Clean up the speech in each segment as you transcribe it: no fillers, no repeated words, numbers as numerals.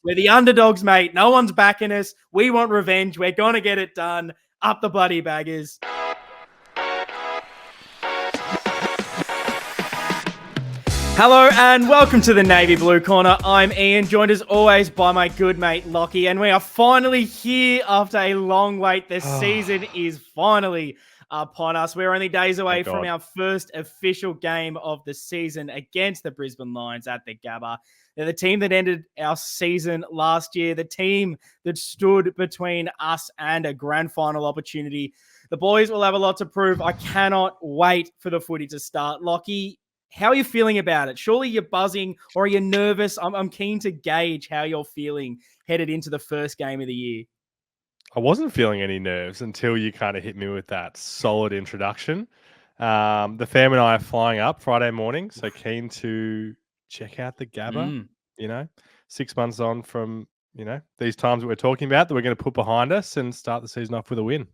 We're the underdogs, mate. No one's backing us. We want revenge. We're going to get it done. Up the bloody baggers. Hello and welcome to the Navy Blue Corner. I'm Ian, joined as always by my good mate Lockie, and we are finally here after a long wait. The season is finally upon us. We're only days away from our first official game of the season against the Brisbane Lions at the Gabba. They're the team that ended our season last year, the team that stood between us and a grand final opportunity. The boys will have a lot to prove. I cannot wait for the footy to start. Lockie, how are you feeling about it? Surely you're buzzing, or are you nervous? I'm keen to gauge how you're feeling headed into the first game of the year. I wasn't feeling any nerves until you kind of hit me with that solid introduction. The fam and I are flying up Friday morning, so keen to check out the Gabba. 6 months on from, these times that we're talking about that we're going to put behind us and start the season off with a win.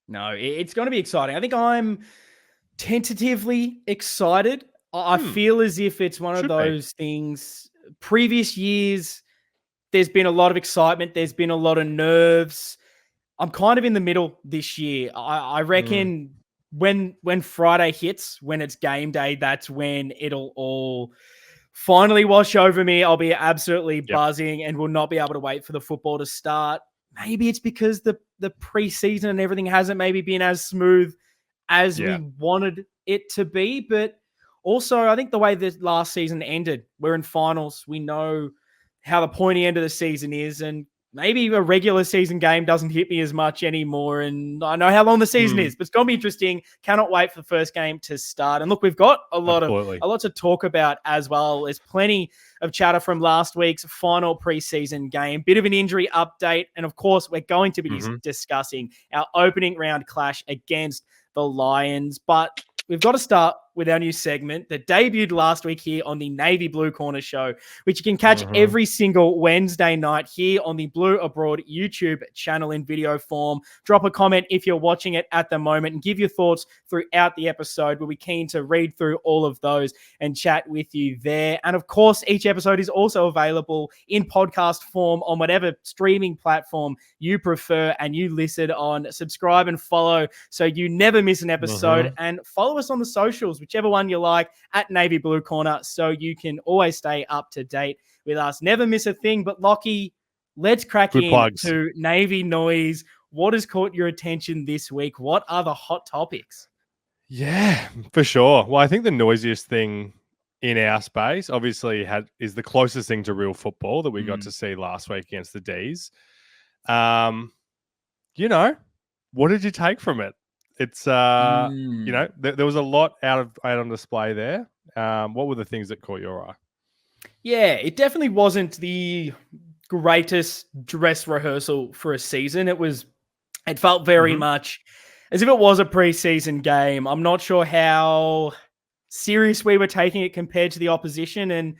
No, it's going to be exciting. I think I'm tentatively excited. I feel as if it's one of those things. Previous years, there's been a lot of excitement. There's been a lot of nerves. I'm kind of in the middle this year. I reckon when Friday hits, when it's game day, that's when it'll all finally wash over me. I'll be absolutely buzzing and will not be able to wait for the football to start. Maybe it's because the preseason and everything hasn't maybe been as smooth as we wanted it to be. But also, I think the way the last season ended, we're in finals. We know how the pointy end of the season is, and maybe a regular season game doesn't hit me as much anymore. And I know how long the season is, but it's going to be interesting. Cannot wait for the first game to start. And look, we've got a lot to talk about as well. There's plenty of chatter from last week's final preseason game, bit of an injury update. And of course, we're going to be discussing our opening round clash against the Lions. But we've got to start with our new segment that debuted last week here on the Navy Blue Corner Show, which you can catch every single Wednesday night here on the Blue Abroad YouTube channel in video form. Drop a comment if you're watching it at the moment and give your thoughts throughout the episode. We'll be keen to read through all of those and chat with you there. And of course, each episode is also available in podcast form on whatever streaming platform you prefer and you listen on. Subscribe and follow so you never miss an episode, and follow us on the socials, whichever one you like, at Navy Blue Corner, so you can always stay up to date with us. Never miss a thing. But Lockie, let's crack into Navy noise. What has caught your attention this week? What are the hot topics? Yeah, for sure. Well, I think the noisiest thing in our space, obviously, is the closest thing to real football that we got to see last week against the D's. What did you take from it? It's, there was a lot out on display there. What were the things that caught your eye? Yeah, it definitely wasn't the greatest dress rehearsal for a season. It felt very much as if it was a preseason game. I'm not sure how serious we were taking it compared to the opposition. And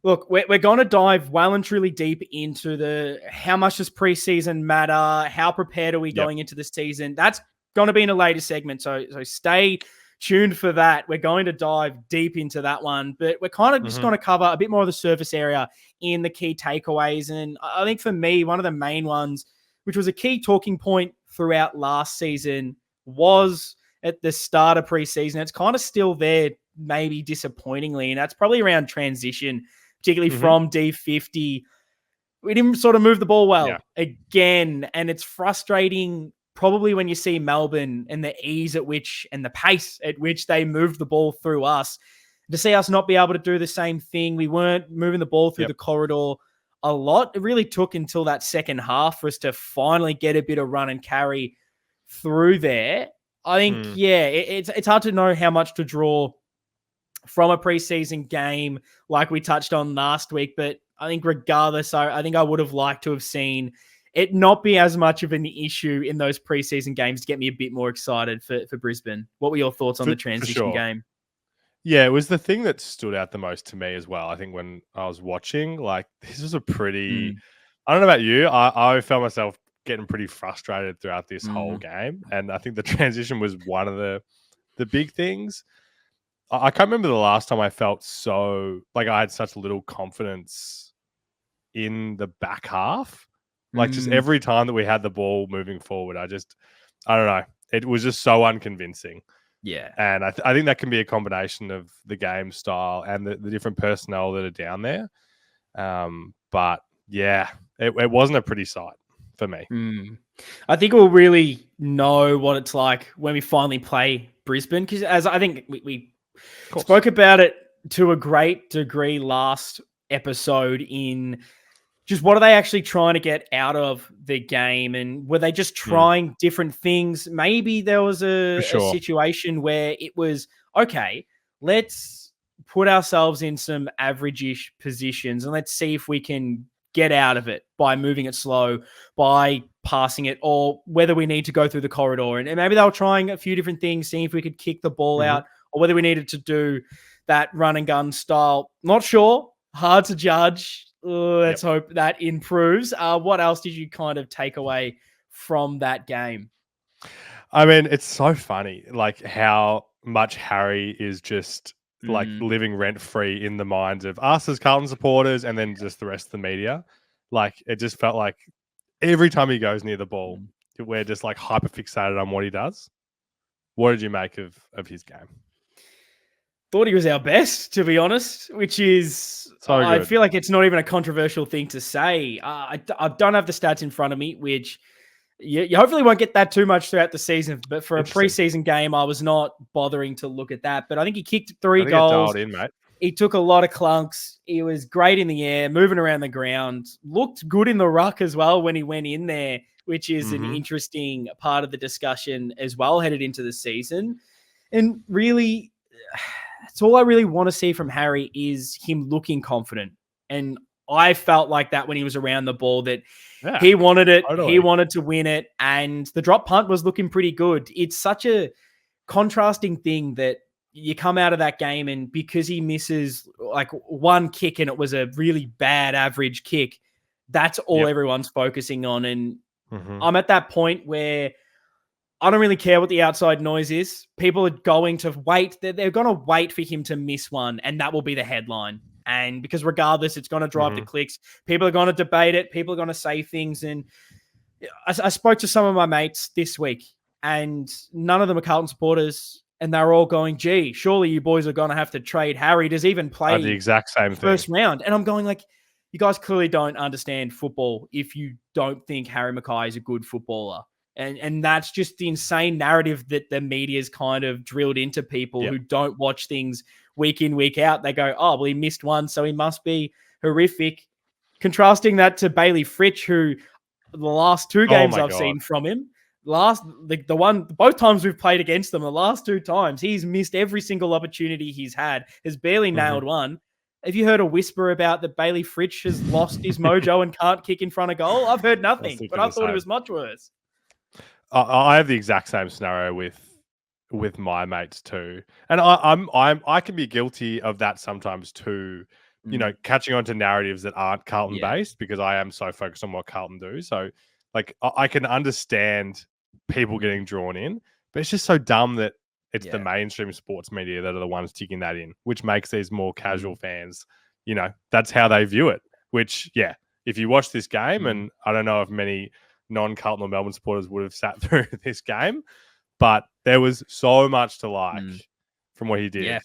look, we're going to dive well and truly deep into how much does preseason matter? How prepared are we going into the season? That's going to be in a later segment, so stay tuned for that. We're going to dive deep into that one, but we're kind of just going to cover a bit more of the surface area in the key takeaways. And I think for me, one of the main ones, which was a key talking point throughout last season, was at the start of preseason. It's kind of still there, maybe disappointingly, and that's probably around transition, particularly from D50. We didn't sort of move the ball well again, and it's frustrating probably when you see Melbourne and the ease at which and the pace at which they moved the ball through us, to see us not be able to do the same thing. We weren't moving the ball through the corridor a lot. It really took until that second half for us to finally get a bit of run and carry through there. I think, it's hard to know how much to draw from a preseason game like we touched on last week, but I think regardless, I think I would have liked to have seen it not be as much of an issue in those preseason games to get me a bit more excited for Brisbane. What were your thoughts on the transition game? Yeah, it was the thing that stood out the most to me as well. I think when I was watching, this was a pretty, I don't know about you, I found myself getting pretty frustrated throughout this whole game. And I think the transition was one of the big things. I can't remember the last time I felt so, I had such little confidence in the back half. Like just every time that we had the ball moving forward, I don't know. It was just so unconvincing. Yeah. And I think that can be a combination of the game style and the different personnel that are down there. But yeah, it wasn't a pretty sight for me. I think we'll really know what it's like when we finally play Brisbane, because as I think we spoke about it to a great degree last episode in just what are they actually trying to get out of the game, and were they just trying different things? Maybe there was a situation where it was, okay, let's put ourselves in some average-ish positions and let's see if we can get out of it by moving it slow, by passing it, or whether we need to go through the corridor. And maybe they were trying a few different things, seeing if we could kick the ball out, or whether we needed to do that run and gun style. Not sure. Hard to judge. Let's hope that improves. What else did you kind of take away from that game? I mean, it's so funny, like how much Harry is just like living rent free in the minds of us as Carlton supporters, and then just the rest of the media. Like it just felt like every time he goes near the ball, we're just like hyper fixated on what he does. What did you make of his game? Thought he was our best, to be honest, which is, I feel like it's not even a controversial thing to say. I don't have the stats in front of me, which you hopefully won't get that too much throughout the season. But for a preseason game, I was not bothering to look at that. But I think he kicked 3 goals. In, mate. He took a lot of clunks. He was great in the air, moving around the ground. Looked good in the ruck as well when he went in there, which is an interesting part of the discussion as well headed into the season. And really, that's all I really want to see from Harry is him looking confident. And I felt like that when he was around the ball, that he wanted it, he wanted to win it, and the drop punt was looking pretty good. It's such a contrasting thing that you come out of that game, and because he misses like one kick and it was a really bad average kick, that's all everyone's focusing on. And I'm at that point where I don't really care what the outside noise is. People are going to wait. They're going to wait for him to miss one, and that will be the headline. And because regardless, it's going to drive the clicks. People are going to debate it. People are going to say things. And I spoke to some of my mates this week, and none of them are Carlton supporters. And they're all going, gee, surely you boys are going to have to trade Harry. Does even play the exact same first round? And I'm going like, you guys clearly don't understand football if you don't think Harry Mackay is a good footballer. And that's just the insane narrative that the media's kind of drilled into people who don't watch things week in, week out. They go, oh, well, he missed one, so he must be horrific. Contrasting that to Bailey Fritsch, who the last 2 games I've seen from him, both times we've played against them, the last 2 times, he's missed every single opportunity he's had, has barely nailed one. Have you heard a whisper about that Bailey Fritsch has lost his mojo and can't kick in front of goal? I've heard nothing, but I thought it was much worse. I have the exact same scenario with my mates too, and I can be guilty of that sometimes too. You know, catching on to narratives that aren't Carlton based, because I am so focused on what Carlton do. So, like, I can understand people getting drawn in, but it's just so dumb that it's the mainstream sports media that are the ones ticking that in, which makes these more casual fans, you know, that's how they view it. Which, if you watch this game, and I don't know if many non-Carlton or Melbourne supporters would have sat through this game, but there was so much to like from what he did. Yeah.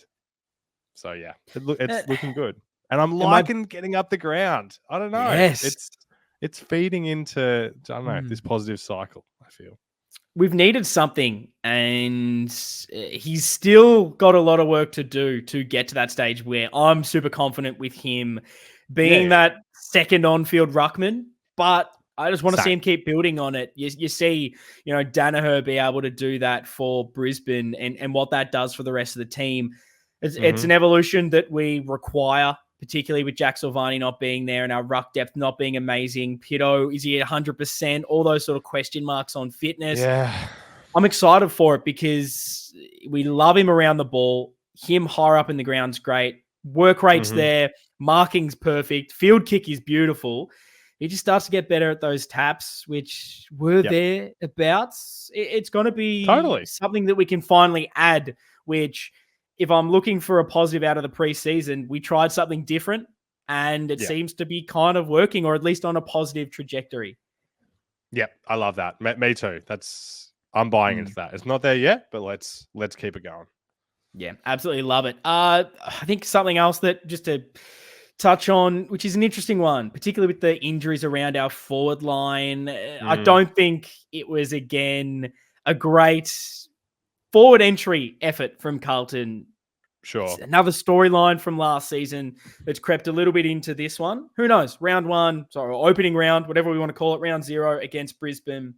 So it's looking good, and I'm liking getting up the ground. I don't know. Yes. It's feeding into, I don't know, this positive cycle, I feel. We've needed something, and he's still got a lot of work to do to get to that stage where I'm super confident with him being that second on-field ruckman, but I just want to see him keep building on it. You see, Danaher be able to do that for Brisbane, and what that does for the rest of the team. It's an evolution that we require, particularly with Jack Silvani not being there and our ruck depth not being amazing. Pito, is he at 100%? All those sort of question marks on fitness. Yeah. I'm excited for it because we love him around the ball. Him higher up in the ground's great. Work rate's there. Marking's perfect. Field kick is beautiful. He just starts to get better at those taps, which were thereabouts. It's going to be something that we can finally add, which if I'm looking for a positive out of the preseason, we tried something different. and it seems to be kind of working, or at least on a positive trajectory. Yep, I love that. Me too. I'm buying into that. It's not there yet, but let's keep it going. Yeah, absolutely love it. I think something else that just to touch on, which is an interesting one, particularly with the injuries around our forward line. I don't think it was, again, a great forward entry effort from Carlton. Sure. It's another storyline from last season that's crept a little bit into this one. Who knows? Opening round, whatever we want to call it, round 0 against Brisbane.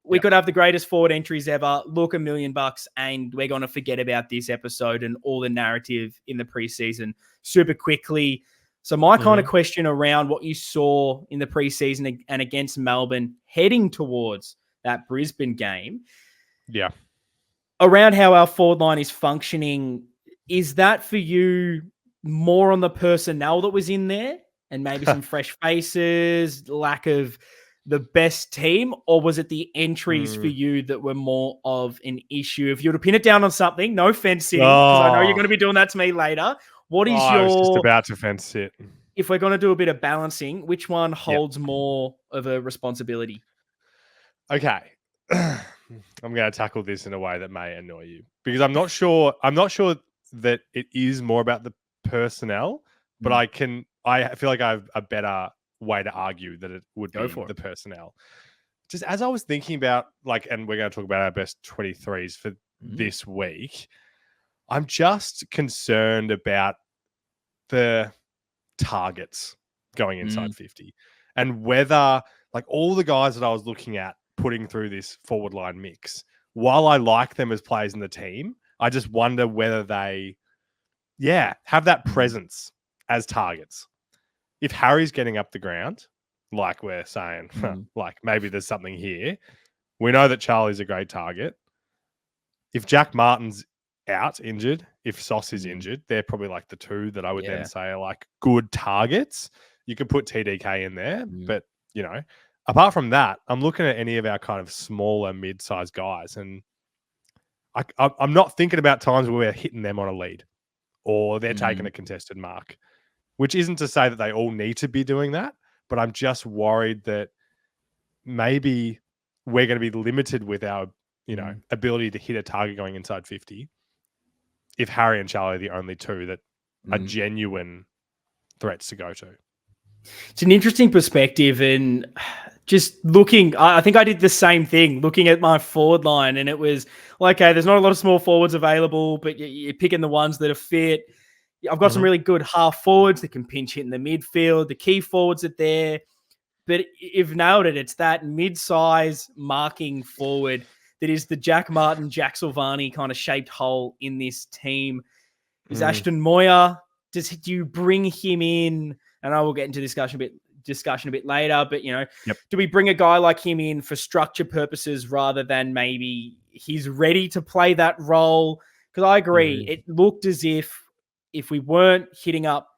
We could have the greatest forward entries ever, look $1 million, and we're going to forget about this episode and all the narrative in the preseason super quickly. So my kind of question around what you saw in the preseason and against Melbourne heading towards that Brisbane game. Yeah. Around how our forward line is functioning, is that for you more on the personnel that was in there and maybe some fresh faces, lack of the best team, or was it the entries for you that were more of an issue? If you were to pin it down on something, no fence sitting, because I know you're going to be doing that to me later. What is I was just about to fence sit. If we're going to do a bit of balancing, which one holds more of a responsibility? Okay. I'm going to tackle this in a way that may annoy you, because I'm not sure that it is more about the personnel, but I feel like I have a better way to argue that it would be the personnel. Just as I was thinking about, and we're going to talk about our best 23s for this week, I'm just concerned about the targets going inside 50 and whether, all the guys that I was looking at putting through this forward line mix, while I like them as players in the team, I just wonder whether they have that presence as targets. If Harry's getting up the ground, like we're saying, maybe there's something here. We know that Charlie's a great target. If Jack Martin's out injured, if Sauce is injured, they're probably the two that I would then say are good targets. You could put TDK in there, but apart from that, I'm looking at any of our kind of smaller mid-sized guys, and I'm not thinking about times where we're hitting them on a lead or they're taking a contested mark, which isn't to say that they all need to be doing that, but I'm just worried that maybe we're going to be limited with our, ability to hit a target going inside 50 if Harry and Charlie are the only two that are genuine threats to go to. It's an interesting perspective, and just looking, I think I did the same thing, looking at my forward line, and it was okay, there's not a lot of small forwards available, but you're picking the ones that are fit. I've got some really good half forwards that can pinch hit in the midfield. The key forwards are there, but you've nailed it. It's that mid-size marking forward that is the Jack Martin, Jack Silvani kind of shaped hole in this team. Is Ashton Moyer, do you bring him in? And I will get into discussion a bit later, but do we bring a guy like him in for structure purposes rather than maybe he's ready to play that role? Because I agree, it looked as if we weren't hitting up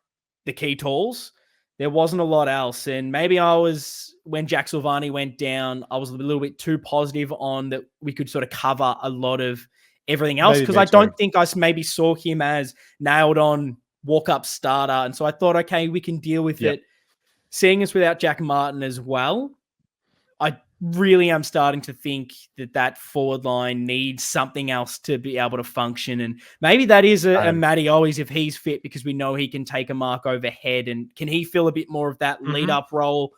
the key tools, there wasn't a lot else. And maybe when Jack Silvani went down, I was a little bit too positive on that we could sort of cover a lot of everything else, because I don't think I maybe saw him as nailed on walk-up starter. And so I thought, okay, we can deal with it. Seeing us without Jack Martin as well, I really am starting to think that forward line needs something else to be able to function. And maybe that is a Matty Owies if he's fit, because we know he can take a mark overhead. And can he fill a bit more of that lead-up role?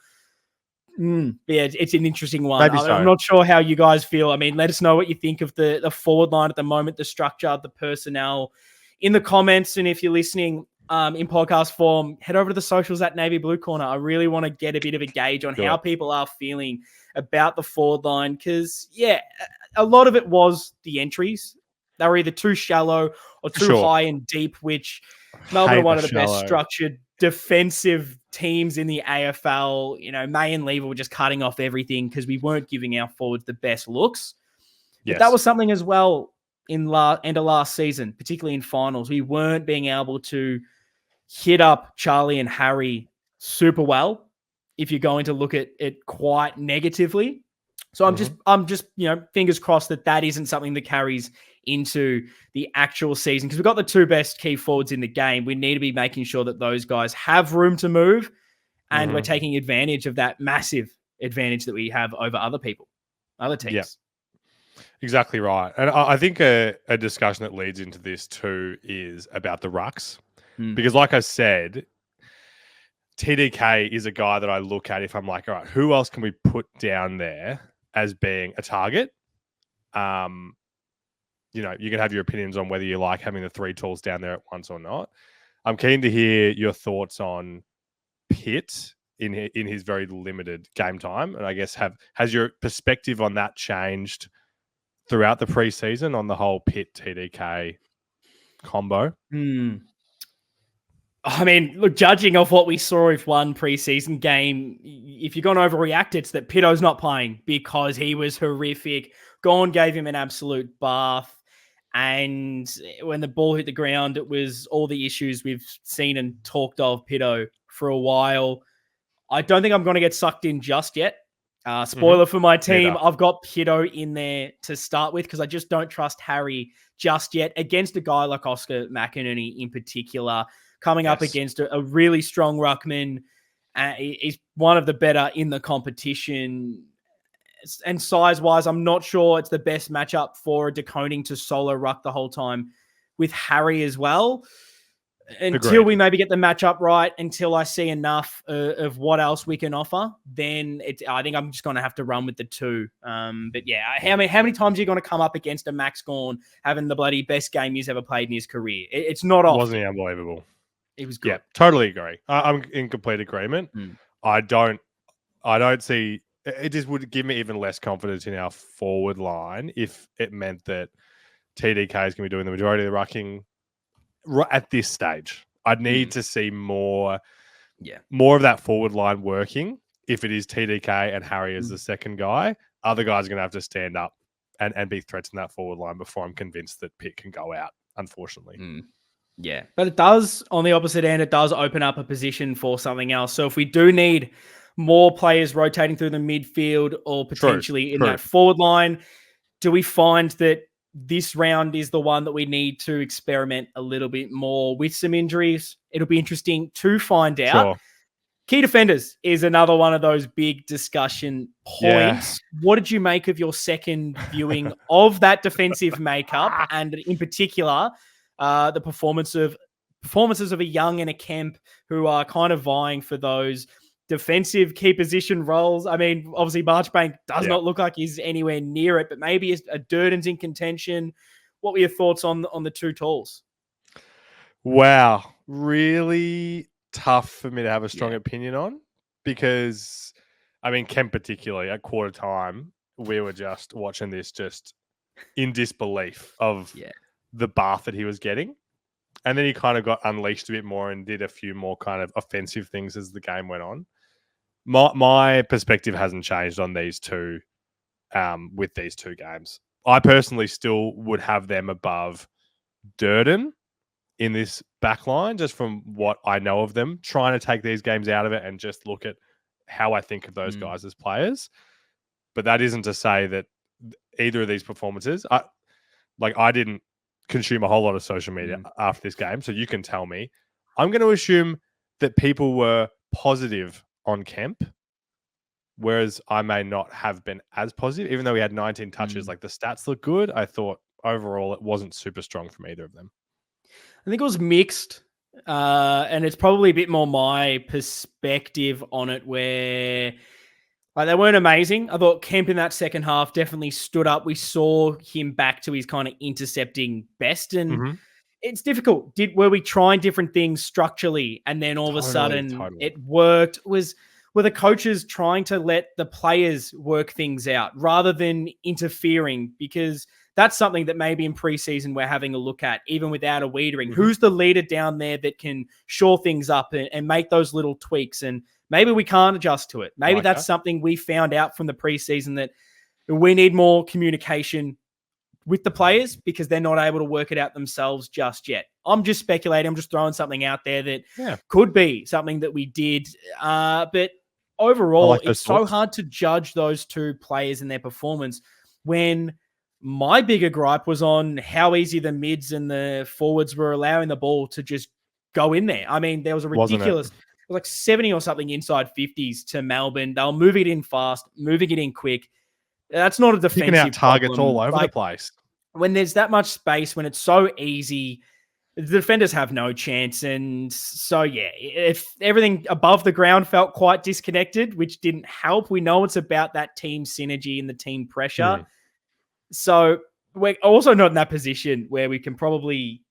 It's an interesting one. I'm not sure how you guys feel. I mean, let us know what you think of the forward line at the moment, the structure, the personnel in the comments. And if you're listening in podcast form, head over to the socials at Navy Blue Corner. I really want to get a bit of a gauge on how people are feeling about the forward line, because, a lot of it was the entries. They were either too shallow or too high and deep, which Melbourne are one of the best structured defensive teams in the AFL. May and Lever were just cutting off everything because we weren't giving our forwards the best looks. But that was something as well in end of last season, particularly in finals. We weren't being able to hit up Charlie and Harry super well if you're going to look at it quite negatively. So I'm just fingers crossed that isn't something that carries into the actual season, because we've got the two best key forwards in the game. We need to be making sure that those guys have room to move, and we're taking advantage of that massive advantage that we have over other people, other teams. Yeah. Exactly right. And I think a discussion that leads into this too is about the rucks. Because like I said, TDK is a guy that I look at if I'm like, all right, who else can we put down there as being a target? You know, you can have your opinions on whether you like having the three tools down there at once or not. I'm keen to hear your thoughts on Pitt in his very limited game time. And I guess has your perspective on that changed throughout the preseason on the whole Pitt TDK combo? I mean, look, judging off what we saw with one preseason game, if you're going to overreact, it's that Pitto's not playing because he was horrific. Gorn gave him an absolute bath. And when the ball hit the ground, it was all the issues we've seen and talked of Pitto for a while. I don't think I'm going to get sucked in just yet. Spoiler for my team, I've got Pitto in there to start with because I just don't trust Harry just yet against a guy like Oscar McInerney in particular, coming up against a really strong ruckman. He's one of the better in the competition. And size-wise, I'm not sure it's the best matchup for a Deconing to solo ruck the whole time with Harry as well. Until we maybe get the matchup right, until I see enough of what else we can offer, then I think I'm just going to have to run with the two. But yeah, how many times are you going to come up against a Max Gorn having the bloody best game he's ever played in his career? It's not often. Wasn't he unbelievable? It was good. Yeah, totally agree. I'm in complete agreement. I don't see. It just would give me even less confidence in our forward line if it meant that TDK is going to be doing the majority of the rucking at this stage. I'd need to see more of that forward line working. If it is TDK and Harry as the second guy, other guys are going to have to stand up and be threats in that forward line before I'm convinced that Pitt can go out, unfortunately. Yeah, but it does, on the opposite end, it does open up a position for something else. So if we do need more players rotating through the midfield or potentially in that forward line, do we find that this round is the one that we need to experiment a little bit more with some injuries? It'll be interesting to find out. Sure. Key defenders is another one of those big discussion points. Yeah. What did you make of your second viewing of that defensive makeup, and in particular, the performances of a Young and a Kemp who are kind of vying for those defensive key position roles? I mean, obviously Marchbank does not look like he's anywhere near it, but maybe a Durden's in contention. What were your thoughts on the two tools? Wow. Really tough for me to have a strong opinion on, because, I mean, Kemp particularly, at quarter time, we were just watching this just in disbelief of the bath that he was getting. And then he kind of got unleashed a bit more and did a few more kind of offensive things as the game went on. My perspective hasn't changed on these two, with these two games. I personally still would have them above Durden in this back line, just from what I know of them, trying to take these games out of it and just look at how I think of those guys as players. But that isn't to say that either of these performances, I didn't consume a whole lot of social media after this game, so you can tell me. I'm going to assume that people were positive on Kemp, whereas I may not have been as positive, even though he had 19 touches. Like, the stats look good. I thought overall it wasn't super strong from either of them. I think it was mixed, and it's probably a bit more my perspective on it, where they weren't amazing. I thought Kemp in that second half definitely stood up. We saw him back to his kind of intercepting best, and it's difficult. Were we trying different things structurally, and then all of a sudden it worked? Were the coaches trying to let the players work things out rather than interfering? Because that's something that maybe in preseason we're having a look at, even without a Wiedering. Who's the leader down there that can shore things up and make those little tweaks? And maybe we can't adjust to it. Maybe that's something we found out from the preseason, that we need more communication with the players because they're not able to work it out themselves just yet. I'm just speculating. I'm just throwing something out there that could be something that we did. But overall, it's so hard to judge those two players and their performance when My bigger gripe was on how easy the mids and the forwards were allowing the ball to just go in there. I mean, there was a ridiculous, it was like 70 or something inside 50s to Melbourne. They were moving it in fast, moving it in quick. That's not a defensive Picking out targets problem. all over the place. When there's that much space, when it's so easy, the defenders have no chance. And so, yeah, if everything above the ground felt quite disconnected, which didn't help. We know it's about that team synergy and the team pressure. So we're also not in that position where we can probably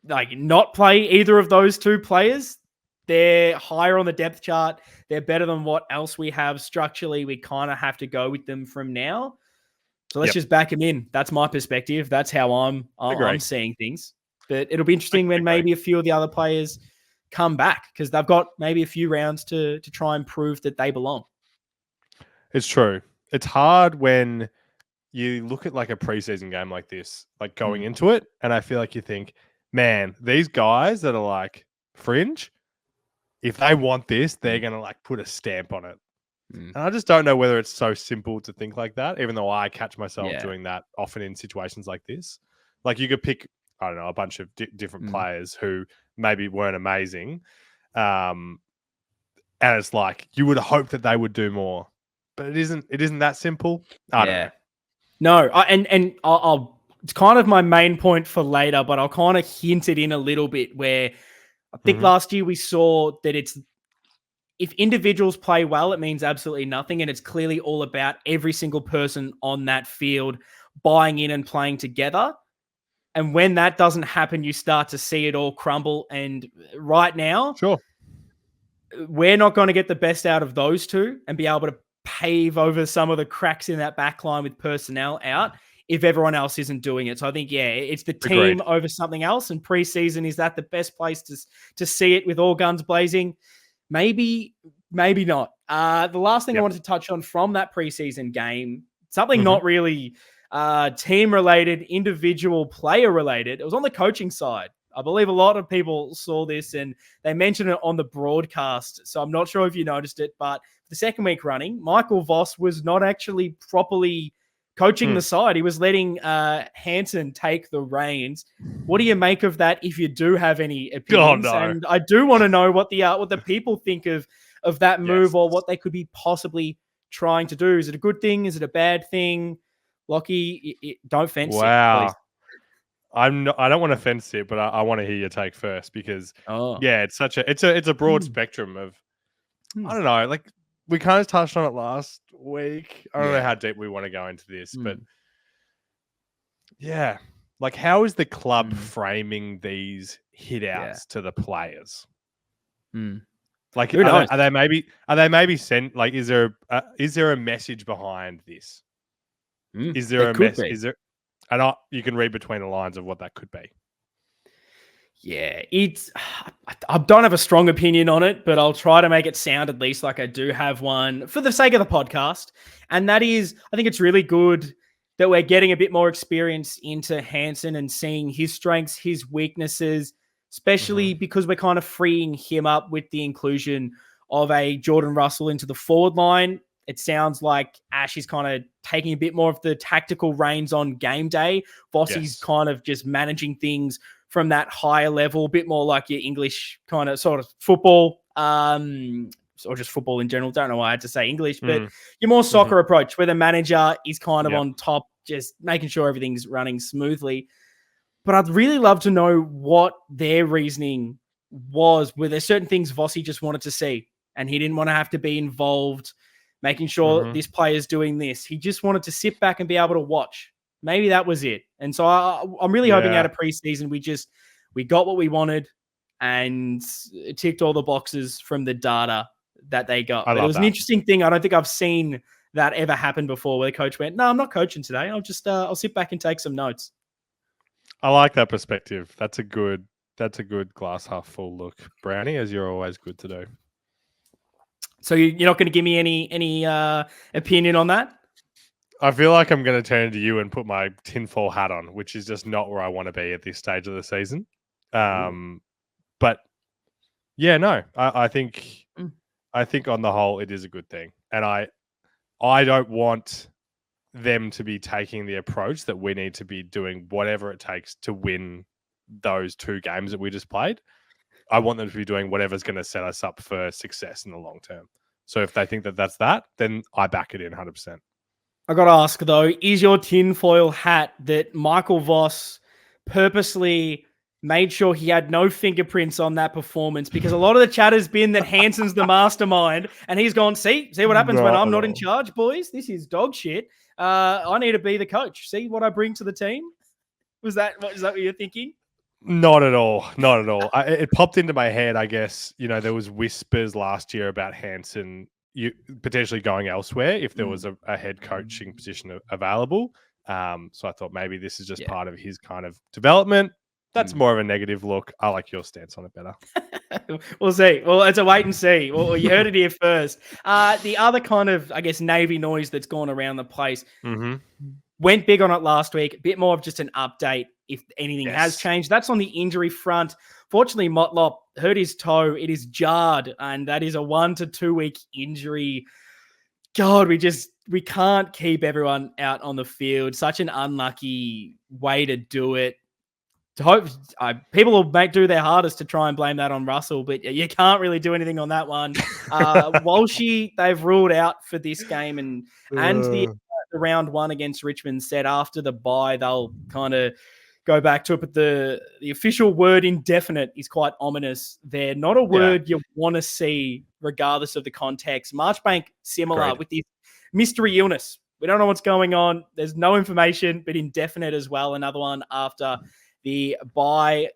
not play either of those two players. They're higher on the depth chart. They're better than what else we have structurally. We kind of have to go with them from now. So let's just back them in. That's my perspective. That's how I'm seeing things. But it'll be interesting when maybe a few of the other players come back because they've got maybe a few rounds to try and prove that they belong. It's true. It's hard when you look at like a preseason game like this, like going into it, and I feel like you think, man, these guys that are like fringe, if they want this, they're going to like put a stamp on it. And I just don't know whether it's so simple to think like that, even though I catch myself doing that often in situations like this. Like you could pick, I don't know, a bunch of different players who maybe weren't amazing. And it's like, you would hope that they would do more, but it isn't that simple. I don't know. No, I'll it's kind of my main point for later, but I'll kind of hint it in a little bit where I think last year we saw that if individuals play well, it means absolutely nothing. And it's clearly all about every single person on that field buying in and playing together. And when that doesn't happen, you start to see it all crumble. And right now, we're not going to get the best out of those two and be able to pave over some of the cracks in that back line with personnel out if everyone else isn't doing it. So I think, it's the team over something else. And preseason, is that the best place to see it with all guns blazing? Maybe not. The last thing I wanted to touch on from that preseason game, something not really team related, individual player related. It was on the coaching side. I believe a lot of people saw this and they mentioned it on the broadcast. So I'm not sure if you noticed it, but the second week running, Michael Voss was not actually properly coaching the side. He was letting Hansen take the reins. What do you make of that if you do have any opinions? Oh, no. And I do want to know what the people think of that move or what they could be possibly trying to do. Is it a good thing? Is it a bad thing? Lockie, don't fence it, please. I don't want to fence it, but I want to hear your take first because it's a broad spectrum of I don't know, like we kind of touched on it last week. I don't know how deep we want to go into this, but like how is the club framing these hit outs to the players? Like are they maybe sent like is there a message behind this? Is there a message? Is there? And you can read between the lines of what that could be. Yeah, I don't have a strong opinion on it, but I'll try to make it sound at least like I do have one for the sake of the podcast. And that is, I think it's really good that we're getting a bit more experience into Hansen and seeing his strengths, his weaknesses, especially because we're kind of freeing him up with the inclusion of a Jordan Russell into the forward line. It sounds like Ash is kind of taking a bit more of the tactical reins on game day. Vossi's kind of just managing things from that higher level, a bit more like your English kind of sort of football, or just football in general. Don't know why I had to say English, but your more soccer approach where the manager is kind of on top, just making sure everything's running smoothly. But I'd really love to know what their reasoning was. Were there certain things Vossi just wanted to see and he didn't want to have to be involved, making sure this player's doing this. He just wanted to sit back and be able to watch. Maybe that was it. And so I'm really hoping out of preseason, we got what we wanted and it ticked all the boxes from the data that they got. But it was an interesting thing. I don't think I've seen that ever happen before where the coach went, no, I'm not coaching today. I'll sit back and take some notes. I like that perspective. That's a good glass half full look, Brownie, as you're always good to do. So you're not going to give me any opinion on that? I feel like I'm going to turn to you and put my tinfoil hat on, which is just not where I want to be at this stage of the season. But yeah, no, I think on the whole it is a good thing, and I don't want them to be taking the approach that we need to be doing whatever it takes to win those 2 games that we just played. I want them to be doing whatever's going to set us up for success in the long term. So if they think that that's that, then I back it in 100%. I got to ask, though, is your tinfoil hat that Michael Voss purposely made sure he had no fingerprints on that performance? Because a lot of the chat has been that Hansen's the mastermind, and he's gone, see what happens when I'm not in charge, boys. This is dog shit. I need to be the coach. See what I bring to the team? Is that what you're thinking? Not at all. Not at all. It popped into my head, I guess. There was whispers last year about Hansen potentially going elsewhere if there was a head coaching position available. So I thought maybe this is just part of his kind of development. That's more of a negative look. I like your stance on it better. We'll see. Well, it's a wait and see. Well, you heard it here first. The other kind of, I guess, Navy noise that's gone around the place. Went big on it last week. A bit more of just an update if anything has changed. That's on the injury front. Fortunately, Motlop hurt his toe. It is jarred, and that is a 1 to 2 week injury. God, we can't keep everyone out on the field. Such an unlucky way to do it. To hope people will do their hardest to try and blame that on Russell, but you can't really do anything on that one. Walshy, they've ruled out for this game, and the round 1 against Richmond said after the bye they'll kind of go back to it, but the official word indefinite is quite ominous. They're not a word you want to see regardless of the context. Marchbank, similar with this mystery illness. We don't know what's going on. There's no information, but indefinite as well. Another one after the bye.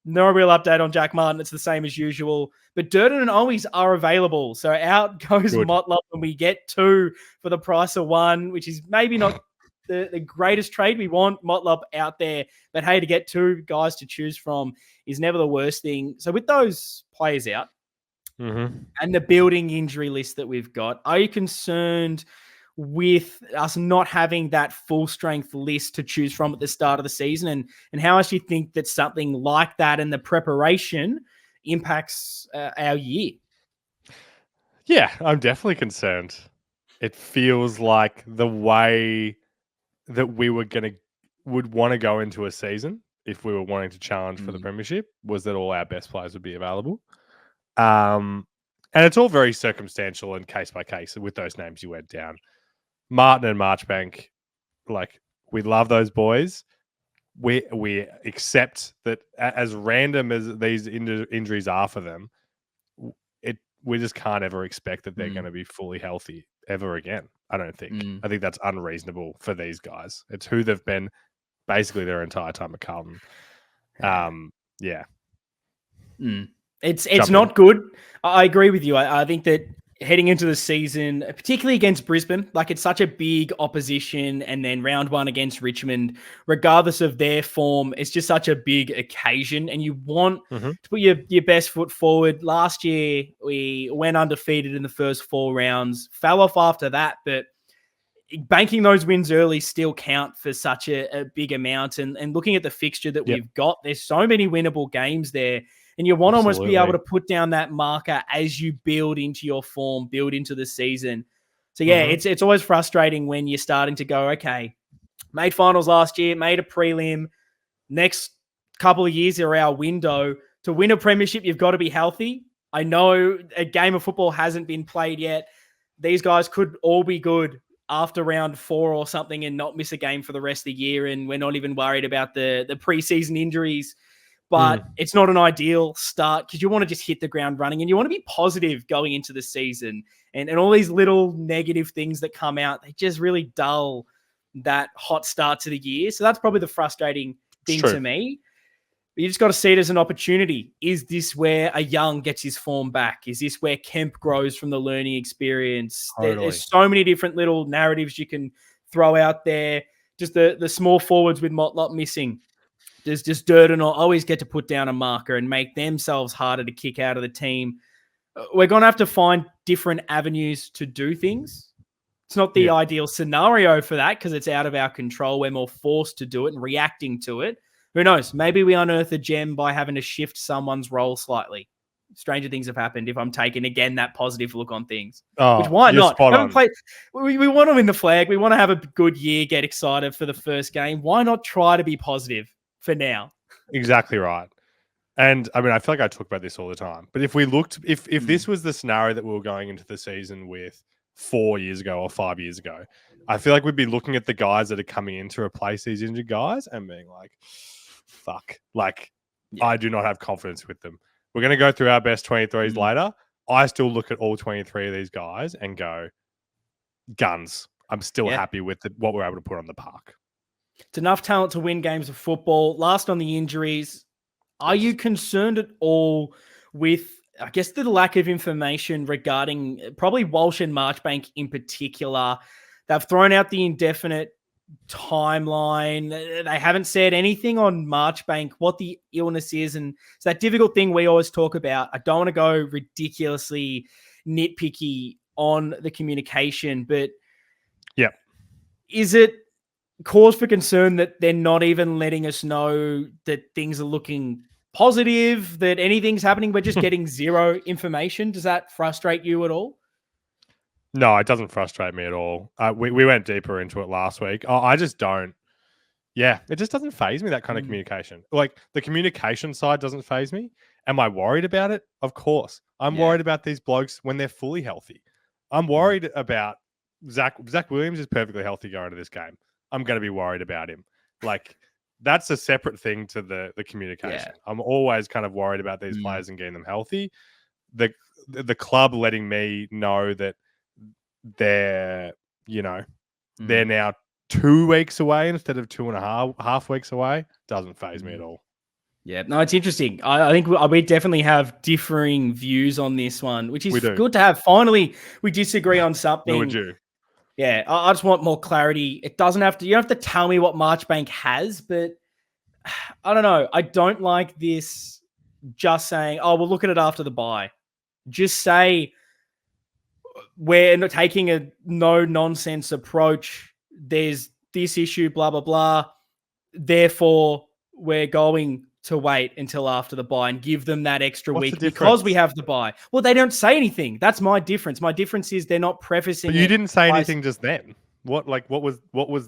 No real update on Jack Martin. It's the same as usual. But Durden and Owies are available. So out goes Motlop, and we get 2 for the price of 1, which is maybe not the greatest trade. We want Motlop out there. But hey, to get 2 guys to choose from is never the worst thing. So with those players out and the building injury list that we've got, are you concerned with us not having that full strength list to choose from at the start of the season? And how else do you think that something like that and the preparation impacts our year? Yeah, I'm definitely concerned. It feels like the way that we would want to go into a season if we were wanting to challenge for the premiership was that all our best players would be available. And it's all very circumstantial and case by case with those names you went down. Martin and Marchbank, we love those boys. We accept that as random as these injuries are for them, we just can't ever expect that they're going to be fully healthy ever again. I don't think. I think that's unreasonable for these guys. It's who they've been basically their entire time at Carlton. It's not good. I agree with you. I think that heading into the season, particularly against Brisbane, it's such a big opposition, and then round 1 against Richmond, regardless of their form, it's just such a big occasion, and you want to put your best foot forward. Last year, we went undefeated in the first 4 rounds, fell off after that, but banking those wins early still count for such a big amount. And looking at the fixture that we've got, there's so many winnable games there. And you want to almost be able to put down that marker as you build into your form, build into the season. So, it's always frustrating when you're starting to go, okay, made finals last year, made a prelim. Next couple of years are our window. To win a premiership, you've got to be healthy. I know a game of football hasn't been played yet. These guys could all be good after round 4 or something and not miss a game for the rest of the year. And we're not even worried about the preseason injuries. But it's not an ideal start because you want to just hit the ground running and you want to be positive going into the season. And all these little negative things that come out, they just really dull that hot start to the year. So that's probably the frustrating thing to me. But you just got to see it as an opportunity. Is this where a Young gets his form back? Is this where Kemp grows from the learning experience? Totally. There's so many different little narratives you can throw out there. Just the small forwards with Motlop missing. Does just Durden or always get to put down a marker and make themselves harder to kick out of the team? We're going to have to find different avenues to do things. It's not the ideal scenario for that because it's out of our control. We're more forced to do it and reacting to it. Who knows? Maybe we unearth a gem by having to shift someone's role slightly. stranger things have happened if I'm taking, again, that positive look on things. Oh, which why you're not? spot on. We want to win the flag. We want to have a good year, get excited for the first game. Why not try to be positive for now? Exactly right. And I mean, I feel like I talk about this all the time, but if this was the scenario that we were going into the season with 4 years ago or 5 years ago, I feel like we'd be looking at the guys that are coming in to replace these injured guys and being like, fuck, like, I do not have confidence with them. We're going to go through our best 23s later. I still look at all 23 of these guys and go, guns. I'm still happy with what we're able to put on the park. It's enough talent to win games of football. Last on the injuries, are you concerned at all with, I guess, the lack of information regarding probably Walsh and Marchbank in particular? They've thrown out the indefinite timeline. They haven't said anything on Marchbank, what the illness is. And it's that difficult thing we always talk about. I don't want to go ridiculously nitpicky on the communication, but is it cause for concern that they're not even letting us know that things are looking positive, that anything's happening? We're just getting zero information. Does that frustrate you at all? No, it doesn't frustrate me at all. We went deeper into it last week. I just don't. Yeah, it just doesn't faze me, that kind of communication. Like, the communication side doesn't faze me. Am I worried about it? Of course. I'm worried about these blokes when they're fully healthy. I'm worried about Zach Williams is perfectly healthy going to this game. I'm going to be worried about him. Like, that's a separate thing to the communication. I'm always kind of worried about these players and getting them healthy. The club letting me know that they're now 2 weeks away instead of 2.5 weeks away doesn't faze me at all. Yeah, no, it's interesting. I think we definitely have differing views on this one, which is good to have. Finally, we disagree on something. Who would you? Yeah, I just want more clarity. It doesn't have to. You don't have to tell me what Marchbank has, but I don't know. I don't like this just saying, "Oh, we'll look at it after the bye." Just say we're not taking a no nonsense approach. There's this issue, blah blah blah. Therefore, we're going to wait until after the bye and give them that extra week because we have the bye. Well, they don't say anything. That's my difference. My difference is they're not prefacing. But you didn't say anything just then. What was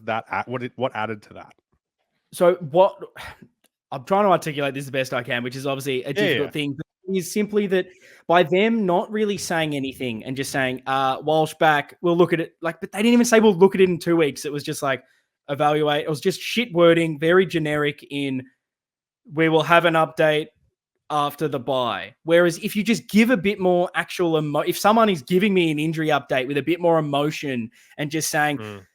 that? What added to that? So what I'm trying to articulate this the best I can, which is obviously a difficult thing, but is simply that by them not really saying anything and just saying, Walsh back, we'll look at it. Like, but they didn't even say we'll look at it in 2 weeks. It was just like evaluate. It was just shit wording, very generic in we will have an update after the bye. Whereas if you just give a bit more actual if someone is giving me an injury update with a bit more emotion and just saying,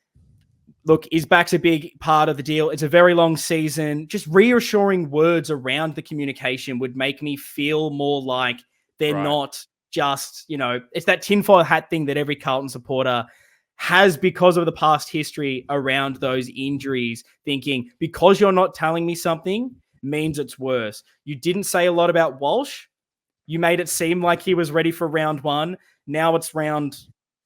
look, his back's a big part of the deal. It's a very long season. Just reassuring words around the communication would make me feel more like they're not just, it's that tinfoil hat thing that every Carlton supporter has because of the past history around those injuries, thinking because you're not telling me something means it's worse. You didn't say a lot about Walsh. You made it seem like he was ready for round 1. Now it's round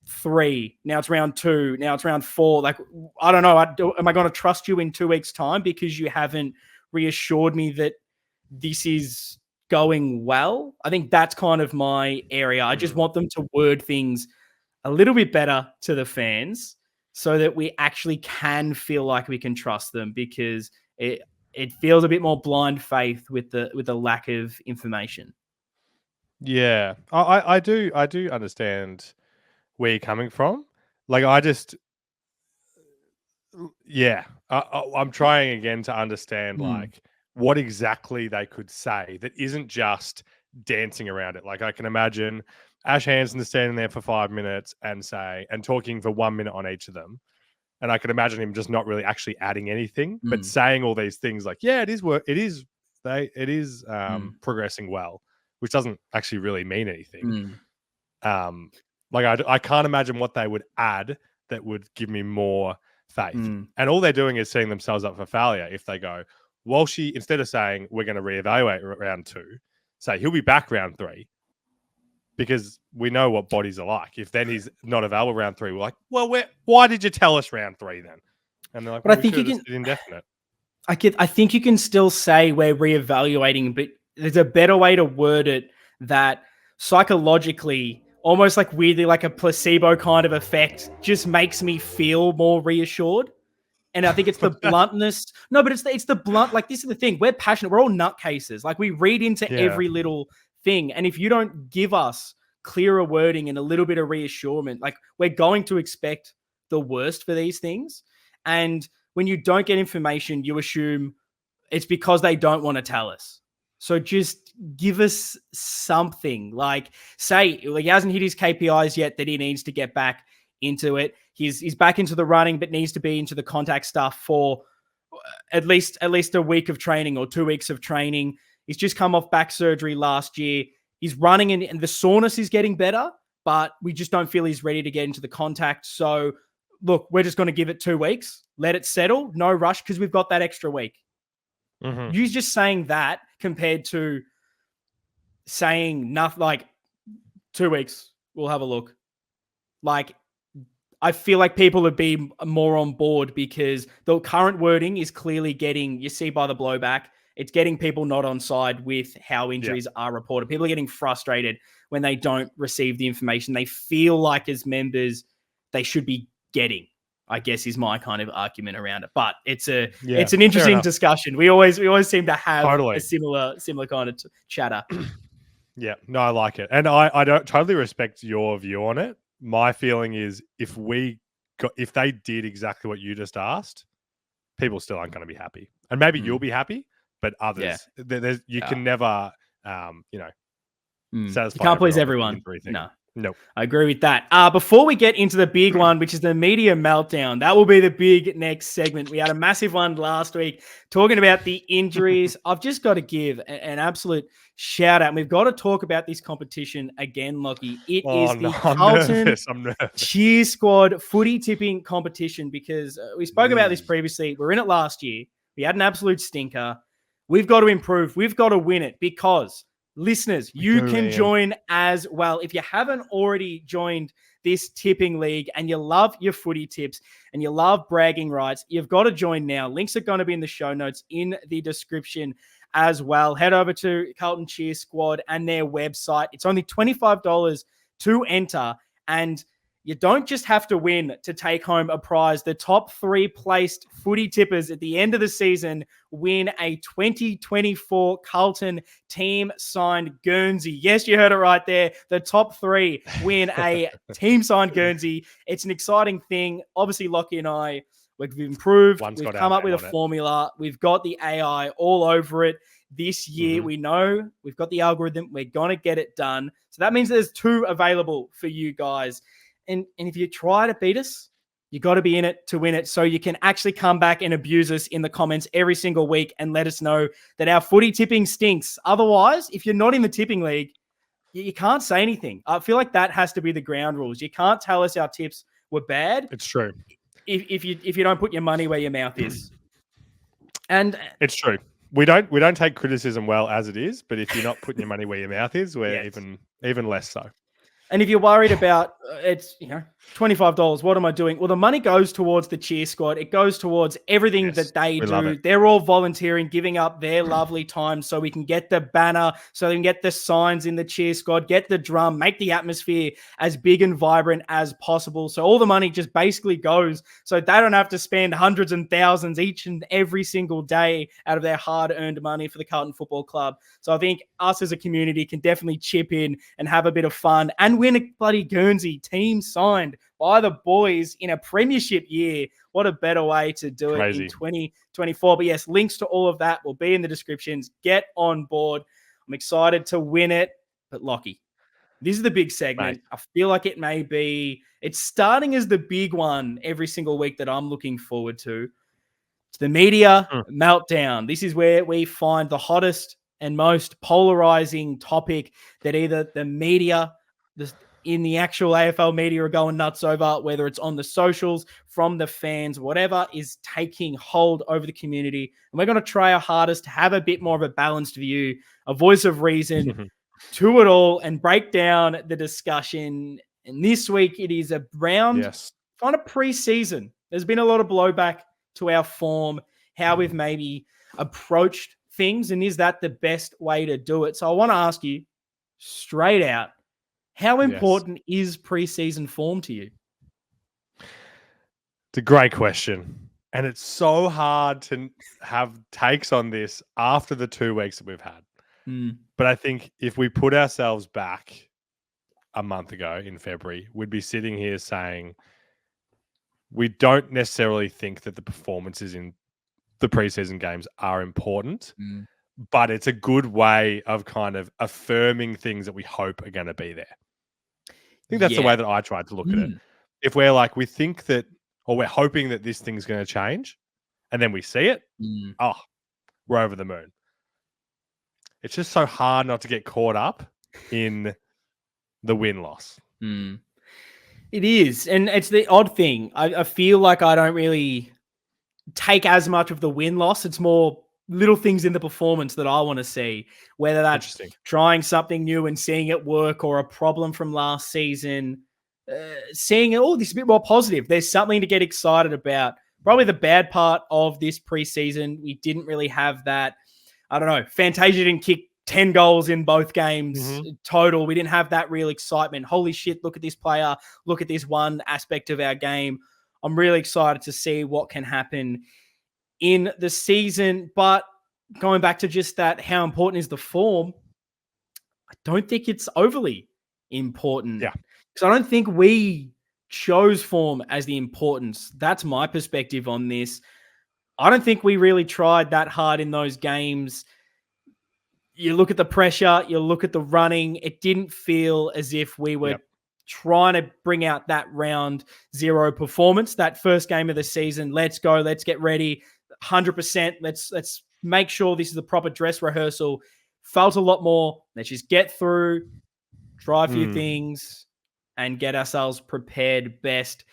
3. Now it's round 2. Now it's round 4. Like, I don't know. Am I going to trust you in 2 weeks' time because you haven't reassured me that this is going well? I think that's kind of my area. I just want them to word things a little bit better to the fans so that we actually can feel like we can trust them, because it feels a bit more blind faith with the lack of information. Yeah, I do understand where you're coming from. Like, I'm trying again to understand like what exactly they could say that isn't just dancing around it. Like, I can imagine Ash Hansen standing there for 5 minutes and talking for 1 minute on each of them. And I can imagine him just not really actually adding anything, but saying all these things like, yeah, it is progressing well, which doesn't actually really mean anything. Like, I can't imagine what they would add that would give me more faith. And all they're doing is setting themselves up for failure if they go, Walshy, instead of saying we're going to reevaluate round 2, say he'll be back round 3. Because we know what bodies are like. If then he's not available round 3, we're like, well, why did you tell us round 3 then? And they're like, but I think you can indefinite. I think you can still say we're reevaluating, but there's a better way to word it that psychologically, almost like weirdly like a placebo kind of effect, just makes me feel more reassured. And I think it's the bluntness. No, but it's the blunt. Like, this is the thing. We're passionate. We're all nutcases. Like, we read into every little thing. And if you don't give us clearer wording and a little bit of reassurance, like, we're going to expect the worst for these things. And when you don't get information, you assume it's because they don't want to tell us. So just give us something. Like, say, like, he hasn't hit his KPIs yet that he needs to get back into it. He's back into the running, but needs to be into the contact stuff for at least a week of training or 2 weeks of training. He's just come off back surgery last year. He's running and the soreness is getting better, but we just don't feel he's ready to get into the contact. So look, we're just going to give it 2 weeks, let it settle, no rush, because we've got that extra week. Mm-hmm. You just saying that compared to saying nothing, like 2 weeks, we'll have a look. Like, I feel like people would be more on board because the current wording is clearly getting, you see by the blowback, it's getting people not on side with how injuries are reported. People are getting frustrated when they don't receive the information they feel like as members they should be getting, I guess, is my kind of argument around it. But it's an interesting discussion. We always seem to have a similar kind of chatter. Yeah, no, I like it. And I don't totally respect your view on it. My feeling is if they did exactly what you just asked, people still aren't going to be happy. And maybe you'll be happy, but others, you can never, satisfy. You can't please everyone. No. Nope. I agree with that. Before we get into the big one, which is the media meltdown, that will be the big next segment. We had a massive one last week talking about the injuries. I've just got to give an absolute shout out. We've got to talk about this competition again, Lockie. It is the Carlton Cheer Squad footy tipping competition, because we spoke about this previously. We're in it last year. We had an absolute stinker. We've got to improve. We've got to win it, because listeners, you can join as well. If you haven't already joined this tipping league and you love your footy tips and you love bragging rights, you've got to join now. Links are going to be in the show notes in the description as well. Head over to Carlton Cheer Squad and their website. It's only $25 to enter, and you don't just have to win to take home a prize. The top 3 placed footy tippers at the end of the season win a 2024 Carlton team-signed Guernsey. Yes, you heard it right there. The top 3 win a team-signed Guernsey. It's an exciting thing. Obviously, Lockie and I, we've improved. We've come up with a formula. We've got the AI all over it. This year, we know we've got the algorithm. We're going to get it done. So that means there's 2 available for you guys. And if you try to beat us, you got to be in it to win it, so you can actually come back and abuse us in the comments every single week and let us know that our footy tipping stinks. Otherwise, if you're not in the tipping league, you can't say anything. I feel like that has to be the ground rules. You can't tell us our tips were bad. It's true. If you don't put your money where your mouth is. And it's true. We don't take criticism well as it is, but if you're not putting your money where your mouth is, we're even less so. And if you're worried about it's, $25, what am I doing? Well, the money goes towards the Cheer Squad. It goes towards everything that they do. They're all volunteering, giving up their lovely time so we can get the banner, so we can get the signs in the Cheer Squad, get the drum, make the atmosphere as big and vibrant as possible. So all the money just basically goes so they don't have to spend hundreds and thousands each and every single day out of their hard-earned money for the Carlton Football Club. So I think us as a community can definitely chip in and have a bit of fun and win a bloody Guernsey team signed by the boys in a premiership year. What a better way to do it in 2024. But yes, links to all of that will be in the descriptions. Get on board. I'm excited to win it. But Lockie, this is the big segment. I feel like it's starting as the big one every single week that I'm looking forward to. It's the media meltdown. This is where we find the hottest and most polarizing topic that either the media in the actual AFL media are going nuts over, whether it's on the socials, from the fans, whatever is taking hold over the community. And we're going to try our hardest to have a bit more of a balanced view, a voice of reason to it all, and break down the discussion. And this week it is around kind of pre-season. There's been a lot of blowback to our form, how we've maybe approached things, and is that the best way to do it? So I want to ask you, straight out. How Yes. important is preseason form to you? It's a great question. And it's so hard to have takes on this after the 2 weeks that we've had. But I think if we put ourselves back a month ago in February, we'd be sitting here saying we don't necessarily think that the performances in the preseason games are important, but it's a good way of kind of affirming things that we hope are going to be there. I think that's the way that I tried to look at it. If we're like, we think that, or we're hoping that this thing's going to change, and then we see it, we're over the moon. It's just so hard not to get caught up in the win-loss. It is. And it's the odd thing. I feel like I don't really take as much of the win-loss. It's more little things in the performance that I want to see, whether that's trying something new and seeing it work, or a problem from last season, seeing it, this is a bit more positive. There's something to get excited about. Probably the bad part of this preseason, we didn't really have that. I don't know. Fantasia didn't kick 10 goals in both games total. We didn't have that real excitement. Holy shit, look at this player. Look at this one aspect of our game. I'm really excited to see what can happen in the season. But going back to just that, how important is the form? I don't think it's overly important. Yeah. Because I don't think we chose form as the importance. That's my perspective on this. I don't think we really tried that hard in those games. You look at the pressure, you look at the running, it didn't feel as if we were trying to bring out that round zero performance, that first game of the season. Let's go, let's get ready, 100%. Let's make sure this is the proper dress rehearsal. Felt a lot more. Let's just get through, try a few things, and get ourselves prepared best.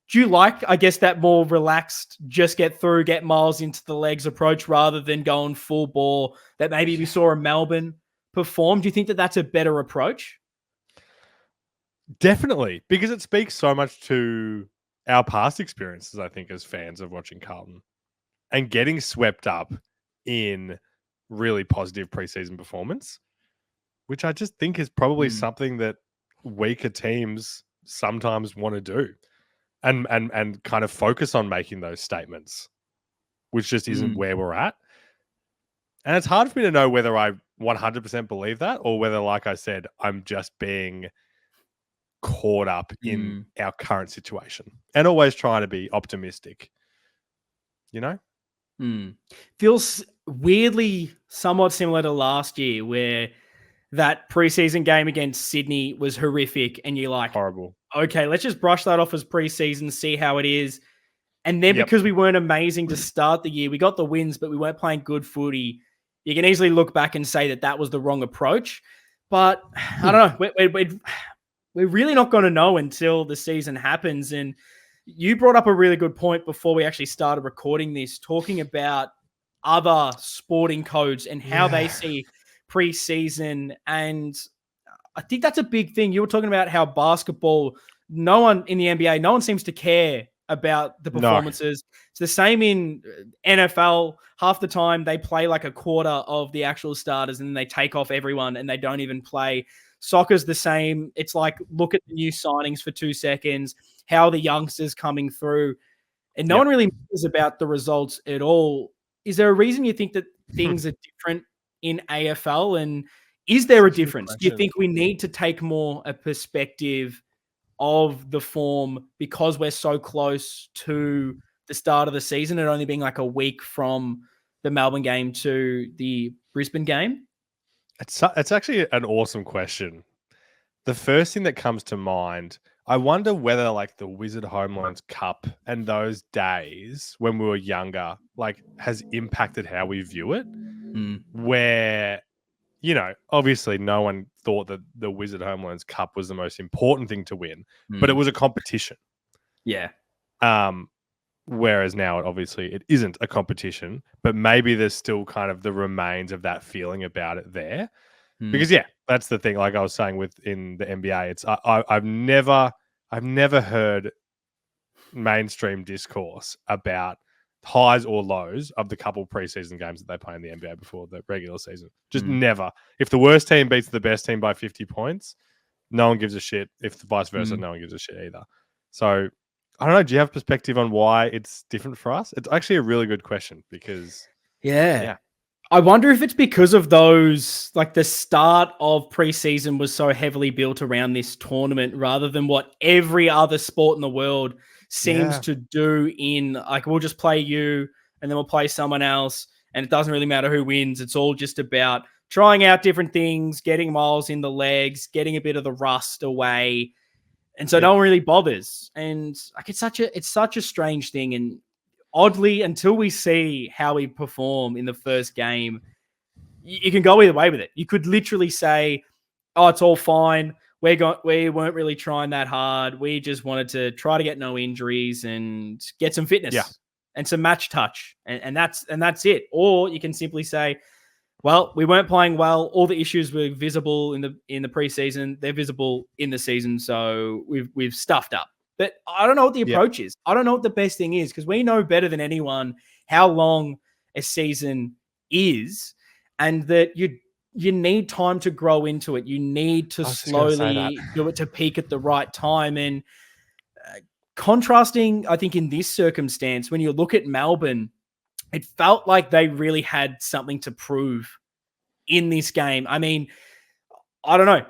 Do you like, I guess, that more relaxed, just get through, get miles into the legs approach rather than going full bore that maybe we saw in Melbourne perform? Do you think that that's a better approach? Definitely, because it speaks so much to our past experiences, I think, as fans of watching Carlton, and getting swept up in really positive preseason performance, which I just think is probably something that weaker teams sometimes want to do. And kind of focus on making those statements, which just isn't where we're at. And it's hard for me to know whether I 100% believe that, or whether, like I said, I'm just being caught up in our current situation and always trying to be optimistic, you know? Feels weirdly somewhat similar to last year, where that preseason game against Sydney was horrific, and you're like, horrible. Okay, let's just brush that off as preseason, see how it is. And then because we weren't amazing to start the year, we got the wins, but we weren't playing good footy. You can easily look back and say that that was the wrong approach. But I don't know. We're really not going to know until the season happens. And you brought up a really good point before we actually started recording this, talking about other sporting codes and how they see preseason. And I think that's a big thing. You were talking about how basketball, no one in the NBA, no one seems to care about the performances. No. It's the same in NFL. Half the time they play like a quarter of the actual starters and then they take off everyone and they don't even play. Soccer's the same. It's like, look at the new signings for 2 seconds, how are the youngsters coming through, and no one really cares about the results at all. Is there a reason you think that things are different in AFL, and is there a difference? Do you think we need to take more a perspective of the form because we're so close to the start of the season, and only being like a week from the Melbourne game to the Brisbane game? It's actually an awesome question. The first thing that comes to mind, I wonder whether like the Wizard Home Loans Cup and those days when we were younger, like has impacted how we view it. Where, you know, obviously no one thought that the Wizard Home Loans Cup was the most important thing to win, but it was a competition. Yeah. Whereas now, obviously, it isn't a competition, but maybe there's still kind of the remains of that feeling about it there. Because that's the thing. Like I was saying, within the NBA, it's I've never heard mainstream discourse about highs or lows of the couple preseason games that they play in the NBA before the regular season. Just never. If the worst team beats the best team by 50 points, no one gives a shit. If the vice versa, no one gives a shit either. So I don't know. Do you have perspective on why it's different for us? It's actually a really good question because yeah. I wonder if it's because of those, like the start of preseason was so heavily built around this tournament rather than what every other sport in the world seems to do in, like, we'll just play you and then we'll play someone else and it doesn't really matter who wins. It's all just about trying out different things, getting miles in the legs, getting a bit of the rust away. And so no one really bothers. And like it's such a strange thing. And oddly, until we see how we perform in the first game, you can go either way with it. You could literally say, "Oh, it's all fine. We weren't really trying that hard. We just wanted to try to get no injuries and get some fitness and some match touch, and that's it." Or you can simply say, "Well, we weren't playing well. All the issues were visible in the preseason. They're visible in the season, so we've stuffed up." But I don't know what the approach is. I don't know what the best thing is because we know better than anyone how long a season is, and that you need time to grow into it. You need to slowly do it to peak at the right time. And contrasting, I think in this circumstance, when you look at Melbourne, it felt like they really had something to prove in this game. I mean, I don't know.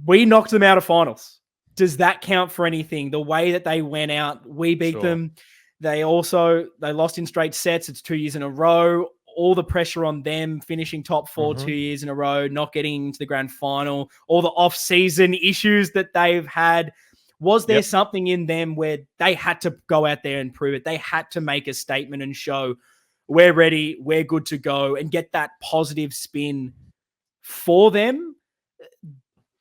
We knocked them out of finals. Does that count for anything? The way that they went out, we beat them. They lost in straight sets. It's 2 years in a row. All the pressure on them, finishing top 4 2 years in a row, not getting into the grand final, all the off-season issues that they've had. Was there something in them where they had to go out there and prove it? They had to make a statement and show we're ready, we're good to go, and get that positive spin for them.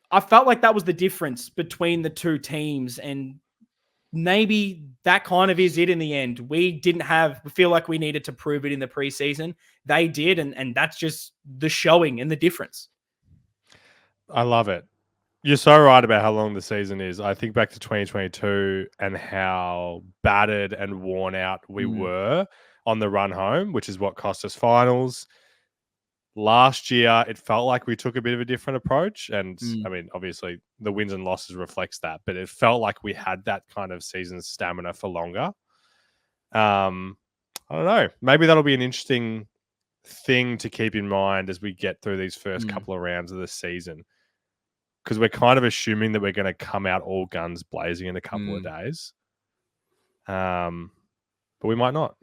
I felt like that was the difference between the two teams, and maybe that kind of is it in the end. We feel like we needed to prove it in the preseason. They did, and that's just the showing and the difference. I love it. You're so right about how long the season is. I think back to 2022 and how battered and worn out we were on the run home, which is what cost us finals. Last year, it felt like we took a bit of a different approach. And I mean, obviously, the wins and losses reflects that, but it felt like we had that kind of season stamina for longer. I don't know. Maybe that'll be an interesting thing to keep in mind as we get through these first couple of rounds of the season. Because we're kind of assuming that we're going to come out all guns blazing in a couple of days. But we might not.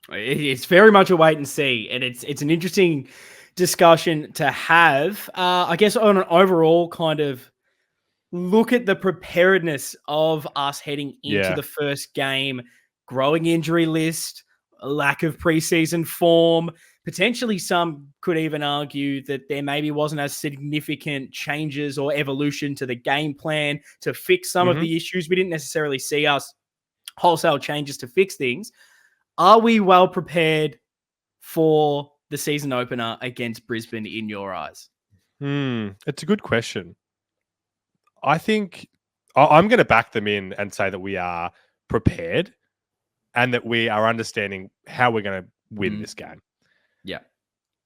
It's very much a wait and see, and it's an interesting discussion to have. I guess on an overall kind of look at the preparedness of us heading into the first game, growing injury list, a lack of preseason form. Potentially some could even argue that there maybe wasn't as significant changes or evolution to the game plan to fix some of the issues. We didn't necessarily see us wholesale changes to fix things. Are we well prepared for the season opener against Brisbane in your eyes? It's a good question. I think I'm going to back them in and say that we are prepared and that we are understanding how we're going to win this game. Yeah.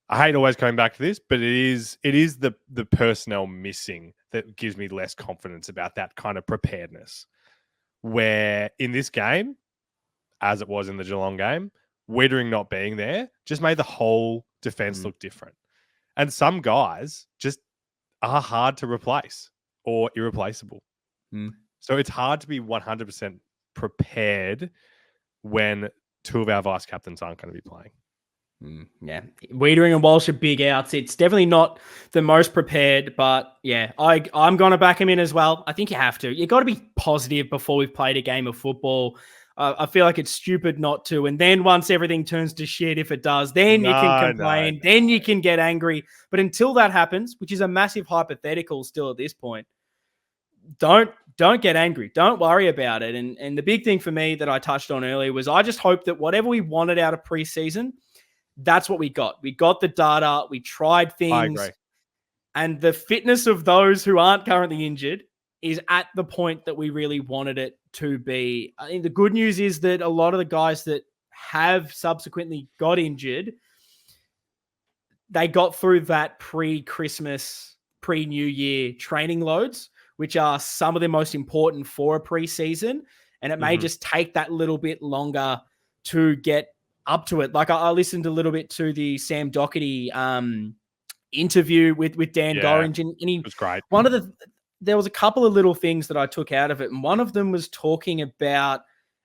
I hate always coming back to this, but it is the personnel missing that gives me less confidence about that kind of preparedness. Where in this game, as it was in the Geelong game, Wiedering not being there just made the whole defense look different. And some guys just are hard to replace or irreplaceable. So it's hard to be 100% prepared when two of our vice captains aren't going to be playing. Yeah. Wiedering and Walsh are big outs. It's definitely not the most prepared, but yeah, I'm going to back him in as well. I think you have to. You got to be positive before we've played a game of football. I feel like it's stupid not to. And then once everything turns to shit, if it does, then you can complain, then you can get angry. But until that happens, which is a massive hypothetical still at this point, don't get angry. Don't worry about it. And the big thing for me that I touched on earlier was I just hope that whatever we wanted out of preseason, that's what we got. We got the data. We tried things. I agree. And the fitness of those who aren't currently injured is at the point that we really wanted it to be. I think the good news is that a lot of the guys that have subsequently got injured, they got through that pre-Christmas, pre-New Year training loads, which are some of the most important for a preseason. And it may just take that little bit longer to get up to it. Like I listened a little bit to the Sam Doherty interview with Dan Gorringe, and it was great. There was a couple of little things that I took out of it. And one of them was talking about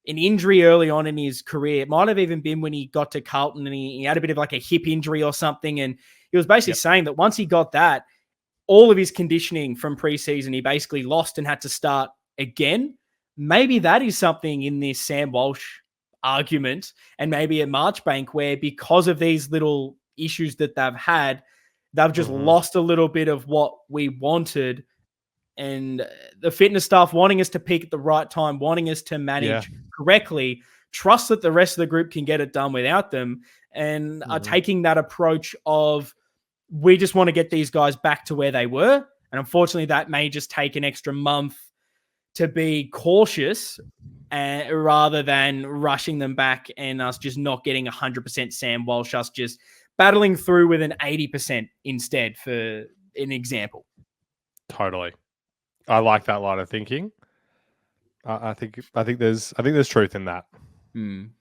an injury early on in his career. It might have even been when he got to Carlton and he had a bit of like a hip injury or something. And he was basically saying that once he got that, all of his conditioning from preseason, he basically lost and had to start again. Maybe that is something in this Sam Walsh argument, and maybe at Marchbank, where because of these little issues that they've had, they've just lost a little bit of what we wanted. And the fitness staff wanting us to peak at the right time, wanting us to manage correctly, trust that the rest of the group can get it done without them, and are taking that approach of, we just want to get these guys back to where they were. And unfortunately, that may just take an extra month to be cautious rather than rushing them back and us just not getting 100% Sam Walsh, us just battling through with an 80% instead, for an example. Totally. I like that line of thinking. I think there's truth in that.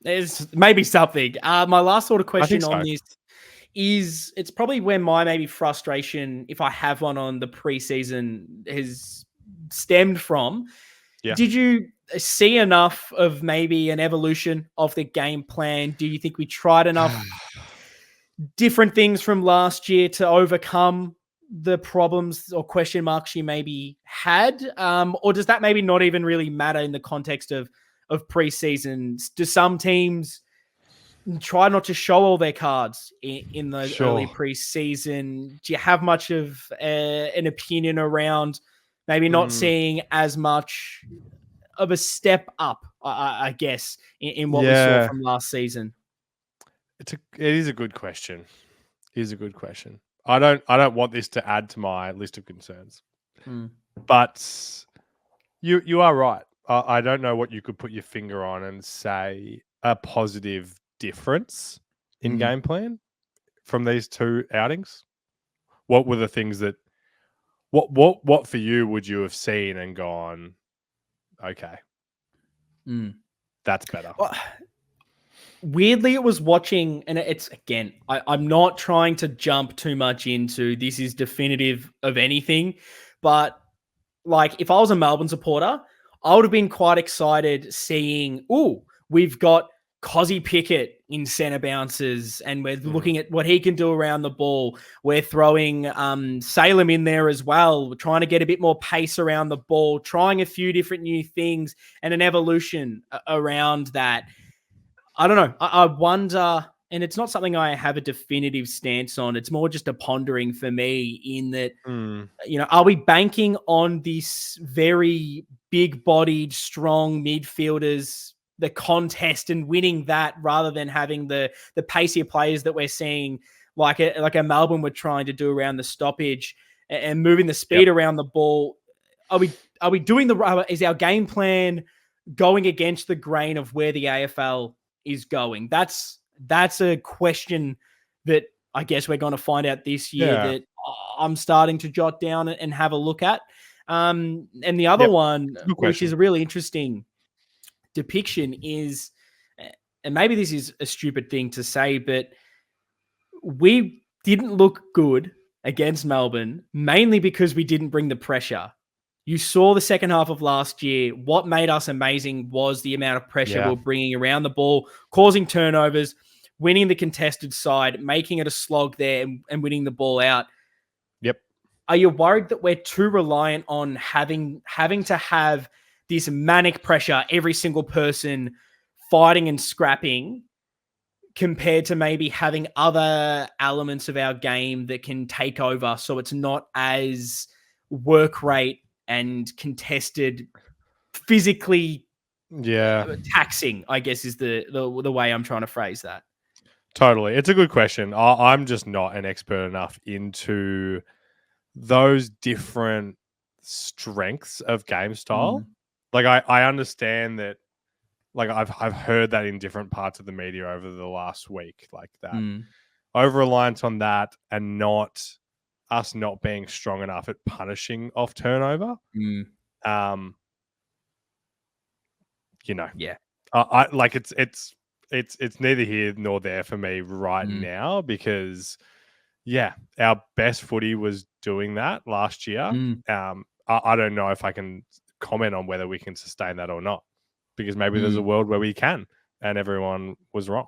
There's maybe something. My last sort of question on this is, it's probably where my maybe frustration, if I have one on the preseason, has stemmed from. Yeah. Did you see enough of maybe an evolution of the game plan? Do you think we tried enough different things from last year to overcome the problems or question marks you maybe had? Or does that maybe not even really matter in the context of preseason? Do some teams try not to show all their cards in the early preseason? Do you have much of an opinion around maybe not seeing as much of a step up, I guess, in what we saw from last season? It is a good question. It is a good question. I don't want this to add to my list of concerns, but you are right. I don't know what you could put your finger on and say a positive difference in game plan from these two outings. What were the things that what for you would you have seen and gone, okay, that's better? Well, weirdly, it was watching, and it's, again, I'm not trying to jump too much into this is definitive of anything, but like if I was a Melbourne supporter, I would have been quite excited seeing, we've got Cozzy Pickett in centre bounces, and we're looking at what he can do around the ball. We're throwing Salem in there as well. We're trying to get a bit more pace around the ball, trying a few different new things and an evolution around that. I don't know. I wonder, and it's not something I have a definitive stance on. It's more just a pondering for me in that, are we banking on this very big-bodied, strong midfielders, the contest and winning that, rather than having the pacier players that we're seeing, like a Melbourne were trying to do around the stoppage and moving the speed around the ball? Are we doing is our game plan going against the grain of where the AFL is going? That's a question that I guess we're going to find out this year, that I'm starting to jot down and have a look at. And the other one, which is a really interesting depiction, is, and maybe this is a stupid thing to say, but we didn't look good against Melbourne, mainly because we didn't bring the pressure. You saw the second half of last year. What made us amazing was the amount of pressure we were bringing around the ball, causing turnovers, winning the contested side, making it a slog there, and winning the ball out. Yep. Are you worried that we're too reliant on having to have this manic pressure, every single person fighting and scrapping, compared to maybe having other elements of our game that can take over, so it's not as work rate and contested, physically taxing, I guess, is the way I'm trying to phrase that. Totally. It's a good question. I'm just not an expert enough into those different strengths of game style. Like I understand that Like I've heard that in different parts of the media over the last week, like that Mm. over reliance on that, and not us not being strong enough at punishing off turnover. Mm. Yeah. I like it's neither here nor there for me right Mm. now, because our best footy was doing that last year. Mm. I don't know if I can comment on whether we can sustain that or not, because maybe there's a Mm. world where we can, and everyone was wrong.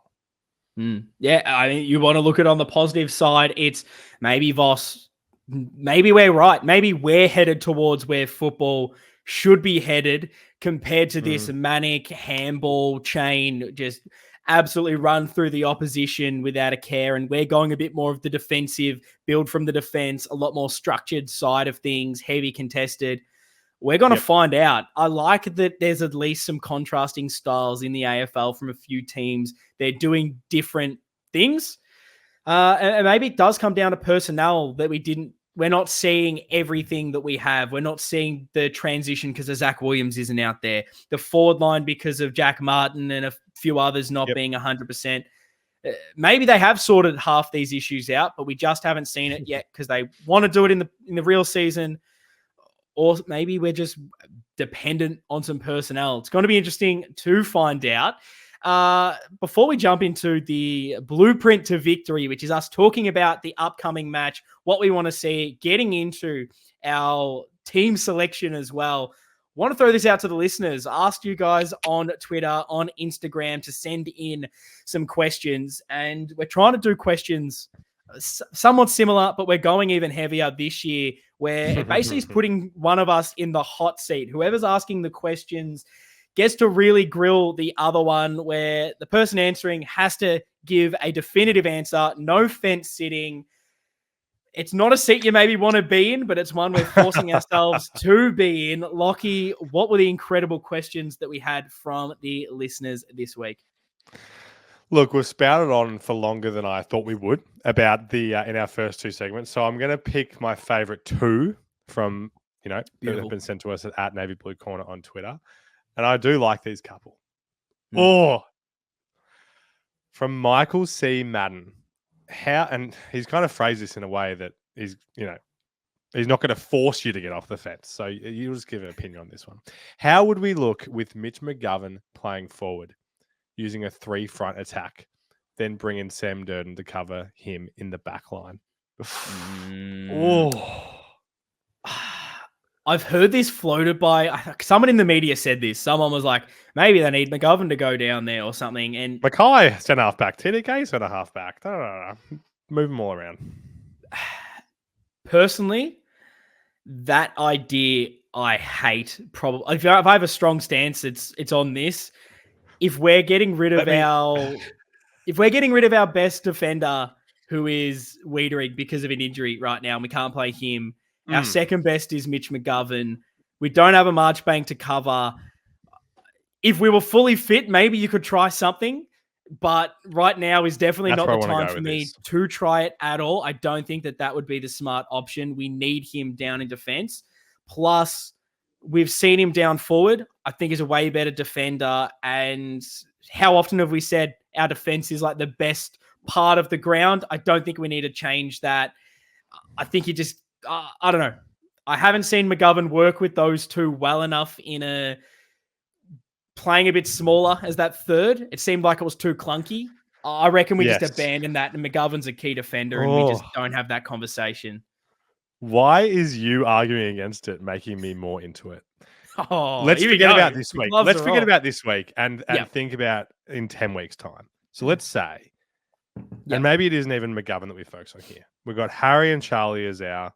Yeah, I mean, you want to look at it on the positive side. It's maybe Voss, maybe we're right. Maybe we're headed towards where football should be headed, compared to this manic handball chain, just absolutely run through the opposition without a care. And we're going a bit more of the defensive, build from the defense, a lot more structured side of things, heavy contested. We're going to find out. I like that there's at least some contrasting styles in the AFL from a few teams. They're doing different things. And maybe it does come down to personnel that we're not seeing everything that we have. We're not seeing the transition because of Zach Williams isn't out there. The forward line because of Jack Martin and a few others not being 100%. Maybe they have sorted half these issues out, but we just haven't seen it yet because they want to do it in the real season. Or maybe we're just dependent on some personnel. It's going to be interesting to find out. Before we jump into the blueprint to victory, which is us talking about the upcoming match, what we want to see, getting into our team selection as well. Want to throw this out to the listeners. Asked you guys on Twitter, on Instagram to send in some questions, and we're trying to do questions somewhat similar, but we're going even heavier this year, where it basically is putting one of us in the hot seat. Whoever's asking the questions gets to really grill the other one, where the person answering has to give a definitive answer, no fence sitting. It's not a seat you maybe want to be in, but it's one we're forcing ourselves to be in. Lockie, what were the incredible questions that we had from the listeners this week? Look, we've spouted on for longer than I thought we would about the in our first two segments. So I'm going to pick my favorite two from, that have been sent to us at Navy Blue Corner on Twitter. And I do like these couple. From Michael C. Madden. And he's kind of phrased this in a way that he's not going to force you to get off the fence. So you'll just give an opinion on this one. How would we look with Mitch McGovern playing forward, using a 3 front attack, then bring in Sam Durden to cover him in the back line? I've heard this floated by someone in the media. Said this. Someone was like, maybe they need McGovern to go down there or something. And Mackay centre half back, TDK centre half back. Move them all around. Personally, that idea I hate. Probably, if I have a strong stance, it's on this. If we're getting rid of our best defender, who is Wiedering because of an injury right now, and we can't play him. Our second best is Mitch McGovern. We don't have a Marchbank to cover. If we were fully fit, maybe you could try something. But right now is definitely not the time for me to try it at all. I don't think that would be the smart option. We need him down in defense. Plus, we've seen him down forward. I think he's a way better defender. And how often have we said our defense is like the best part of the ground? I don't think we need to change that. I think he just... I don't know. I haven't seen McGovern work with those two well enough in playing a bit smaller as that third. It seemed like it was too clunky. I reckon we just abandon that, and McGovern's a key defender, and we just don't have that conversation. Why is you arguing against it making me more into it? Let's forget about this week. Let's forget about this week and think about in 10 weeks' time. So let's say, and maybe it isn't even McGovern that we focus on here. We've got Harry and Charlie as our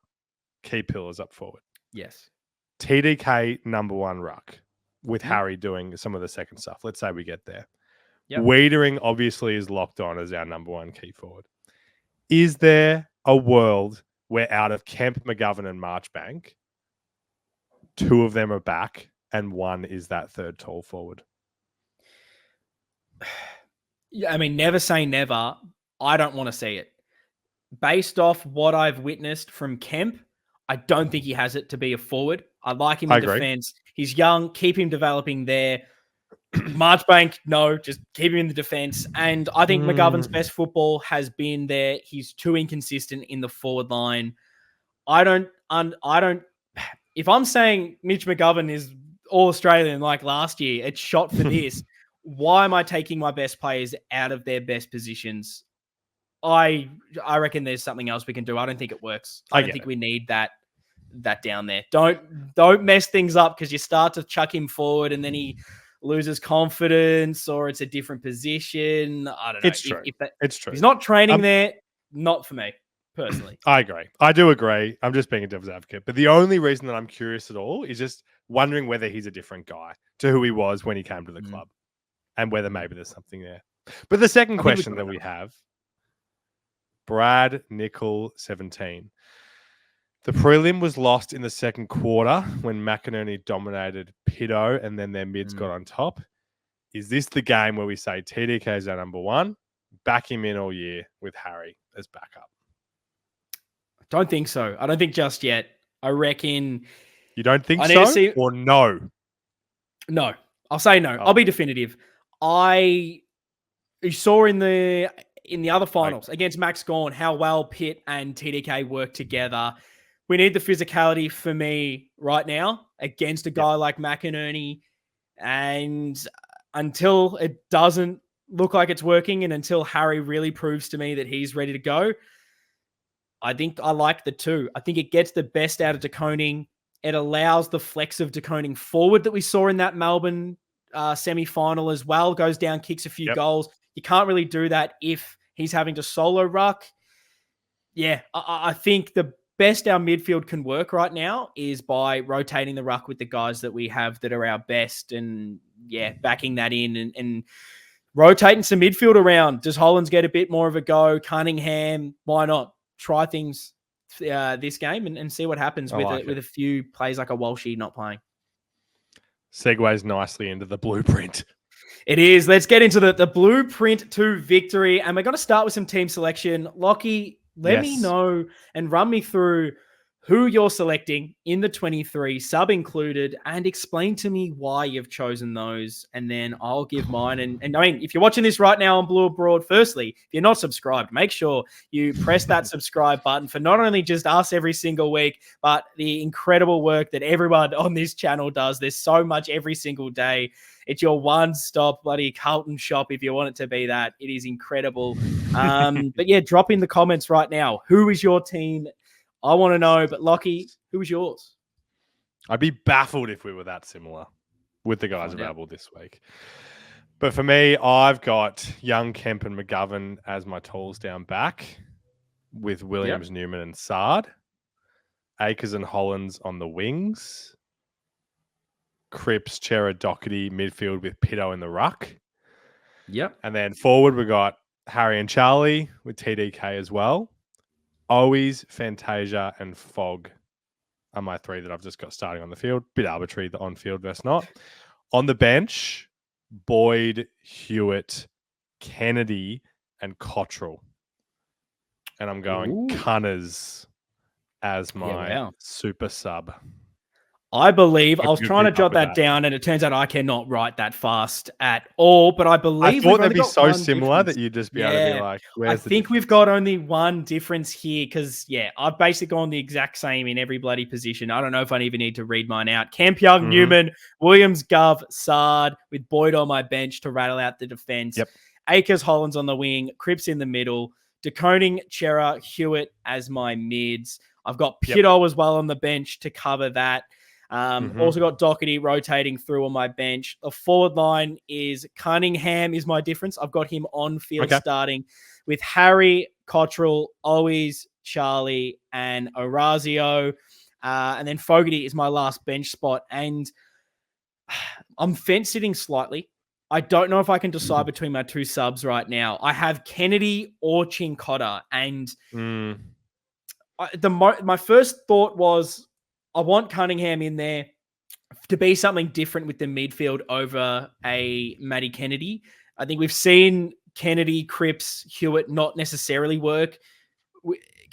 key pillars up forward. Yes. TDK number 1 ruck, with Harry doing some of the second stuff. Let's say we get there. Yep. Wiedering obviously is locked on as our number 1 key forward. Is there a world where out of Kemp, McGovern, and Marchbank, 2 of them are back and 1 is that third tall forward? Yeah, I mean, never say never. I don't want to see it. Based off what I've witnessed from Kemp, I don't think he has it to be a forward. I like him in defense. He's young. Keep him developing there. Marchbank, no, just keep him in the defense. And I think McGovern's best football has been there. He's too inconsistent in the forward line. I don't. If I'm saying Mitch McGovern is all Australian like last year, it's shot for this. Why am I taking my best players out of their best positions? I reckon there's something else we can do. I don't think it works. I don't think we need that down there. Don't mess things up because you start to chuck him forward and then he loses confidence or it's a different position. I don't know. It's true. It's true. If he's not training there, not for me personally. I agree. I do agree. I'm just being a devil's advocate. But the only reason that I'm curious at all is just wondering whether he's a different guy to who he was when he came to the club and whether maybe there's something there. But the second question that we have, Brad Nickel 17. The prelim was lost in the second quarter when McInerney dominated Pito and then their mids got on top. Is this the game where we say TDK is our number one, back him in all year with Harry as backup? Don't think so. I don't think just yet. I reckon... You don't think so? Or no? No. I'll say no. I'll be definitive. You saw in the other finals against Max Gawn how well Pitt and TDK work together. We need the physicality for me right now against a guy like McInerney. And until it doesn't look like it's working and until Harry really proves to me that he's ready to go, I think I like the two. I think it gets the best out of De Koning. It allows the flex of De Koning forward that we saw in that Melbourne semi-final as well. Goes down, kicks a few goals. You can't really do that if he's having to solo ruck. Yeah, I think the best our midfield can work right now is by rotating the ruck with the guys that we have that are our best and, backing that in and rotating some midfield around. Does Hollands get a bit more of a go? Cunningham, why not? Try things this game and see what happens with a few plays like a Walshy not playing. Segues nicely into the blueprint. It is. Let's get into the blueprint to victory. And we're going to start with some team selection. Lockie, let me know and run me through who you're selecting in the 23, sub included, and explain to me why you've chosen those. And then I'll give mine. And I mean, if you're watching this right now on Blue Abroad, firstly, if you're not subscribed, make sure you press that subscribe button for not only just us every single week, but the incredible work that everyone on this channel does. There's so much every single day. It's your one-stop bloody Carlton shop if you want it to be that. It is incredible. But yeah, drop in the comments right now. Who is your team? I want to know. But Lockie, who is yours? I'd be baffled if we were that similar with the guys available this week. But for me, I've got Young, Kemp and McGovern as my tools down back with Williams, Newman and Sard. Akers and Hollands on the wings. Cripps, Chera, Doherty, midfield with Pito in the ruck. Yep. And then forward, we got Harry and Charlie with TDK as well. Owies, Fantasia, and Fogg are my three that I've just got starting on the field. Bit arbitrary, the on-field versus not. On the bench, Boyd, Hewitt, Kennedy, and Cottrell. And I'm going Cunners as my super sub. I believe I was trying to jot that down, and it turns out I cannot write that fast at all. But I believe I thought they'd be so similar that you'd just be able to be like, "Where's the difference?" We've got only one difference here because I've basically gone the exact same in every bloody position. I don't know if I even need to read mine out. Camp Young, Newman, Williams, Gov, Sard, with Boyd on my bench to rattle out the defense. Yep. Akers, Hollands on the wing, Cripps in the middle, De Koning, Chera, Hewitt as my mids. I've got Pito as well on the bench to cover that. Also got Doherty rotating through on my bench. A forward line is Cunningham is my difference. I've got him on field starting with Harry, Cottrell, Owies, Charlie, and Orazio. And then Fogarty is my last bench spot. And I'm fence sitting slightly. I don't know if I can decide between my two subs right now. I have Kennedy or Chincotta. And my first thought was, I want Cunningham in there to be something different with the midfield over a Matty Kennedy. I think we've seen Kennedy, Cripps, Hewitt not necessarily work.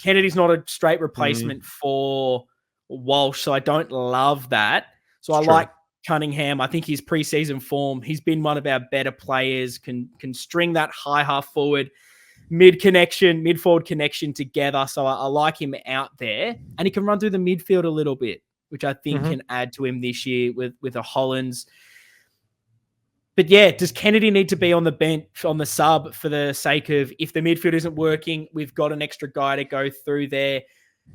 Kennedy's not a straight replacement for Walsh, so I don't love that. So I like Cunningham. I think his preseason form, he's been one of our better players, can string that high half forward, mid forward connection together. So I like him out there. And he can run through the midfield a little bit, which I think can add to him this year with a Hollands. But yeah, does Kennedy need to be on the bench, on the sub, for the sake of, if the midfield isn't working, we've got an extra guy to go through there.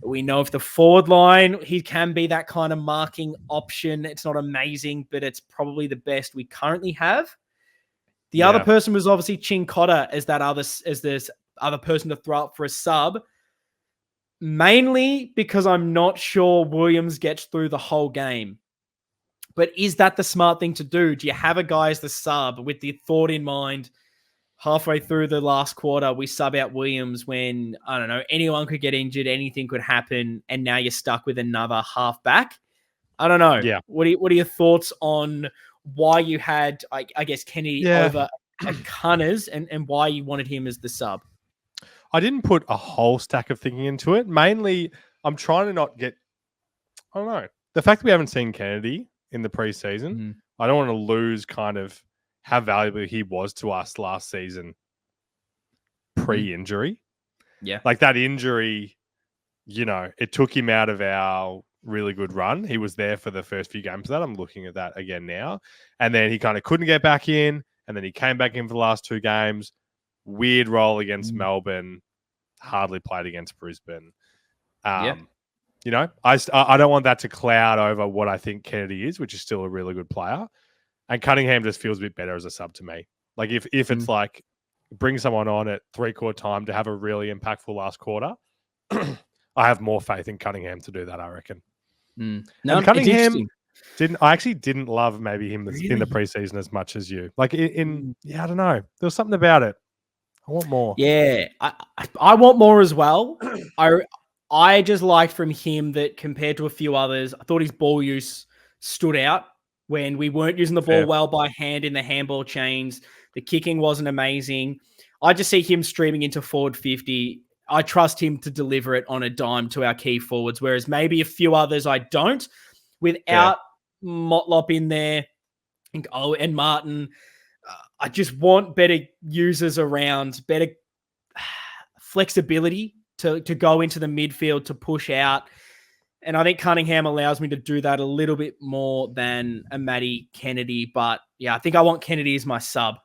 We know if the forward line, he can be that kind of marking option. It's not amazing, but it's probably the best we currently have. The other person was obviously Chincotta as this other person to throw up for a sub, mainly because I'm not sure Williams gets through the whole game. But is that the smart thing to do? Do you have a guy as the sub with the thought in mind, halfway through the last quarter, we sub out Williams when, I don't know, anyone could get injured, anything could happen, and now you're stuck with another half back? I don't know. Yeah. What are your thoughts on why you had, I guess, Kenny over Cunners and why you wanted him as the sub? I didn't put a whole stack of thinking into it. Mainly, I'm trying to not get, I don't know, the fact that we haven't seen Kennedy in the preseason, I don't want to lose kind of how valuable he was to us last season pre-injury. Yeah. Like that injury, it took him out of our really good run. He was there for the first few games of that. I'm looking at that again now. And then he kind of couldn't get back in. And then he came back in for the last 2 games. Weird role against Melbourne. Hardly played against Brisbane. I don't want that to cloud over what I think Kennedy is, which is still a really good player. And Cunningham just feels a bit better as a sub to me. Like if it's like bring someone on at 3/4 time to have a really impactful last quarter, I have more faith in Cunningham to do that, I reckon. No, and Cunningham I actually didn't love maybe him in the preseason as much as you. Like I don't know. There was something about it. I want more. Yeah, I want more as well. I just liked from him that compared to a few others, I thought his ball use stood out when we weren't using the ball well by hand in the handball chains. The kicking wasn't amazing. I just see him streaming into forward 50. I trust him to deliver it on a dime to our key forwards, whereas maybe a few others I don't. Without Motlop in there and Martin, I just want better users around, better flexibility to go into the midfield, to push out. And I think Cunningham allows me to do that a little bit more than a Matty Kennedy. But yeah, I think I want Kennedy as my sub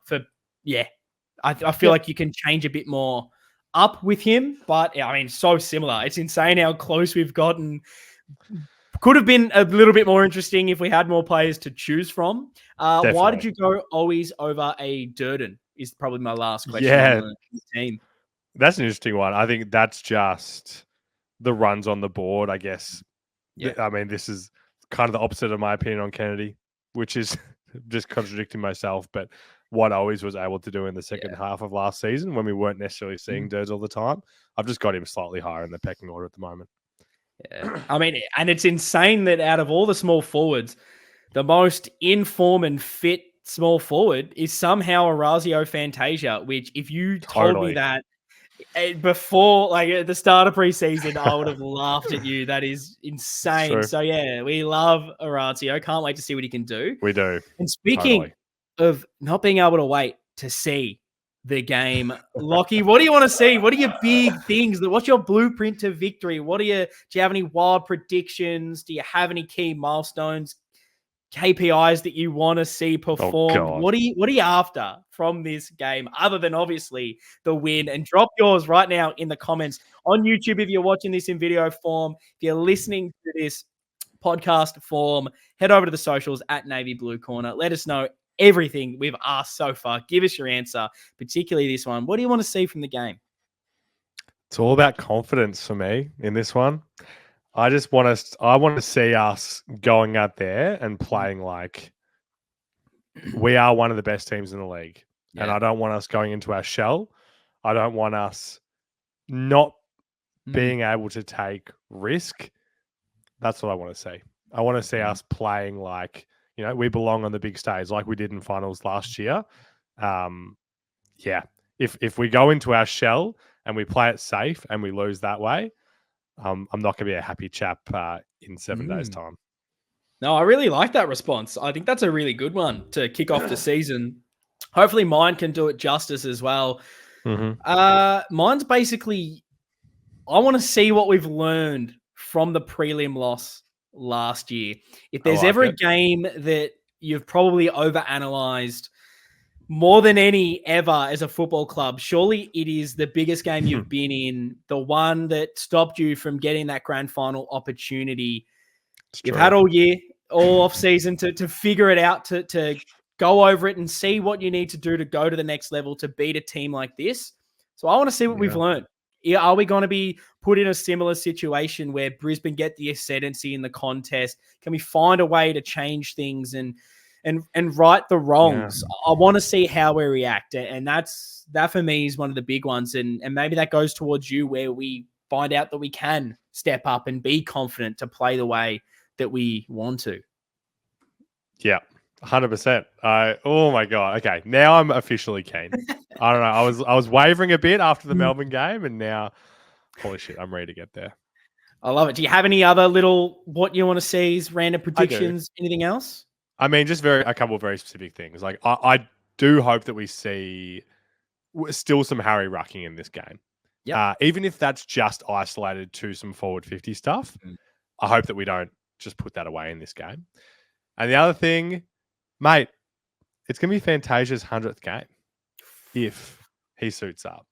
I feel like you can change a bit more up with him. But I mean, so similar. It's insane how close we've gotten. Could have been a little bit more interesting if we had more players to choose from. Why did you go always over a Durden? Is probably my last question on the team. That's an interesting one. I think that's just the runs on the board, I guess. Yeah. I mean, this is kind of the opposite of my opinion on Kennedy, which is just contradicting myself. But what I always was able to do in the second half of last season when we weren't necessarily seeing Durds all the time, I've just got him slightly higher in the pecking order at the moment. Yeah. I mean, and it's insane that out of all the small forwards, the most in form and fit small forward is somehow Orazio Fantasia, which if you told me that before, like at the start of preseason, I would have laughed at you. That is insane. So yeah, we love Orazio. Can't wait to see what he can do. We do. And speaking of not being able to wait to see the game, Lockie, what do you want to see? What are your big things? What's your blueprint to victory? Do you have any wild predictions? Do you have any key milestones, KPIs that you want to see performed? What are you after from this game, other than obviously the win? And drop yours right now in the comments on YouTube if you're watching this in video form. If you're listening to this podcast form, head over to the socials at Navy Blue Corner. Let us know everything we've asked so far. Give us your answer, particularly this one. What do you want to see from the game? It's all about confidence for me in this one. I want to see us going out there and playing like we are one of the best teams in the league. Yeah. And I don't want us going into our shell. I don't want us not being able to take risk. That's what I want to see. I want to see us playing like, we belong on the big stage like we did in finals last year. If we go into our shell and we play it safe and we lose that way, I'm not going to be a happy chap in 7 days' time. No, I really like that response. I think that's a really good one to kick off the season. Hopefully mine can do it justice as well. Mine's basically, I want to see what we've learned from the prelim loss last year. If there's ever a game that you've probably overanalyzed more than any ever as a football club, surely it is the biggest game you've been in, the one that stopped you from getting that grand final opportunity. You've had all year, all off season to figure it out, to go over it and see what you need to do to go to the next level to beat a team like this. So I want to see what we've learned. Are we going to be put in a similar situation where Brisbane get the ascendancy in the contest? Can we find a way to change things and right the wrongs? I want to see how we react, and that for me is one of the big ones. And maybe that goes towards you, where we find out that we can step up and be confident to play the way that we want to. Yeah, 100%. Oh my God. Okay, now I'm officially keen. I don't know. I was wavering a bit after the Melbourne game, and now, holy shit, I'm ready to get there. I love it. Do you have any other little what you want to see, random predictions, anything else? I mean, just a couple of very specific things. Like I do hope that we see still some Harry rucking in this game. Yeah. Even if that's just isolated to some forward 50 stuff, I hope that we don't just put that away in this game. And the other thing, mate, it's going to be Fantasia's 100th game if he suits up.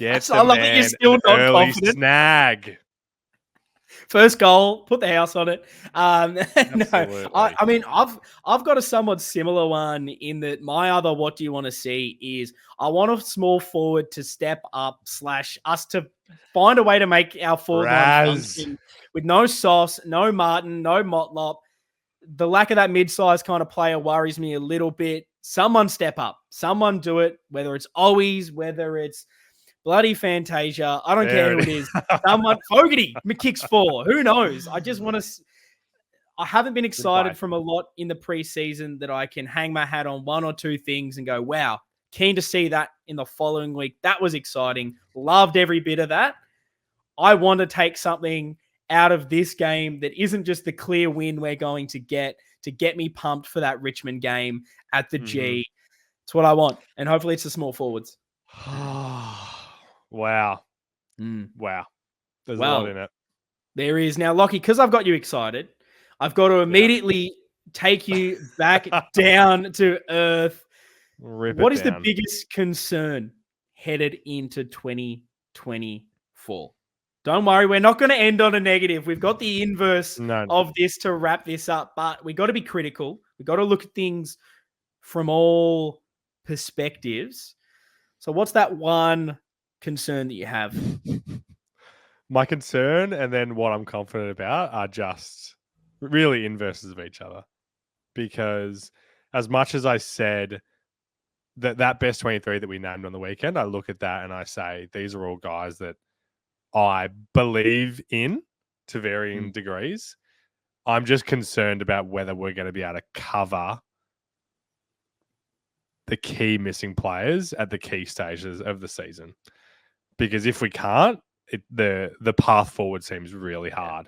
Get I love that you're still not early confident. Snag. First goal, put the house on it. No, I mean, I've got a somewhat similar one in that my other what do you want to see is I want a small forward to step up / us to find a way to make our forward line function with no Sauce, no Martin, no Motlop. The lack of that mid-size kind of player worries me a little bit. Someone step up. Someone do it, whether it's Owies, whether it's bloody Fantasia. I don't care who it is. Someone, Fogarty, kicks 4. Who knows? I just want to. I haven't been excited from a lot in the preseason that I can hang my hat on one or two things and go, wow, keen to see that in the following week. That was exciting. Loved every bit of that. I want to take something out of this game that isn't just the clear win we're going to get me pumped for that Richmond game at the G. It's what I want. And hopefully it's the small forwards. Wow. Wow. There's a lot in it. There is. Now, Lockie, because I've got you excited, I've got to immediately take you back down to earth. What is the biggest concern headed into 2024? Don't worry, we're not going to end on a negative. We've got the inverse of this to wrap this up, but we got to be critical. We've got to look at things from all perspectives. So what's that one concern that you have? My concern and then what I'm confident about are just really inverses of each other. Because as much as I said that best 23 that we named on the weekend, I look at that and I say, these are all guys that I believe in to varying degrees. I'm just concerned about whether we're going to be able to cover the key missing players at the key stages of the season. Because if we can't, the path forward seems really hard.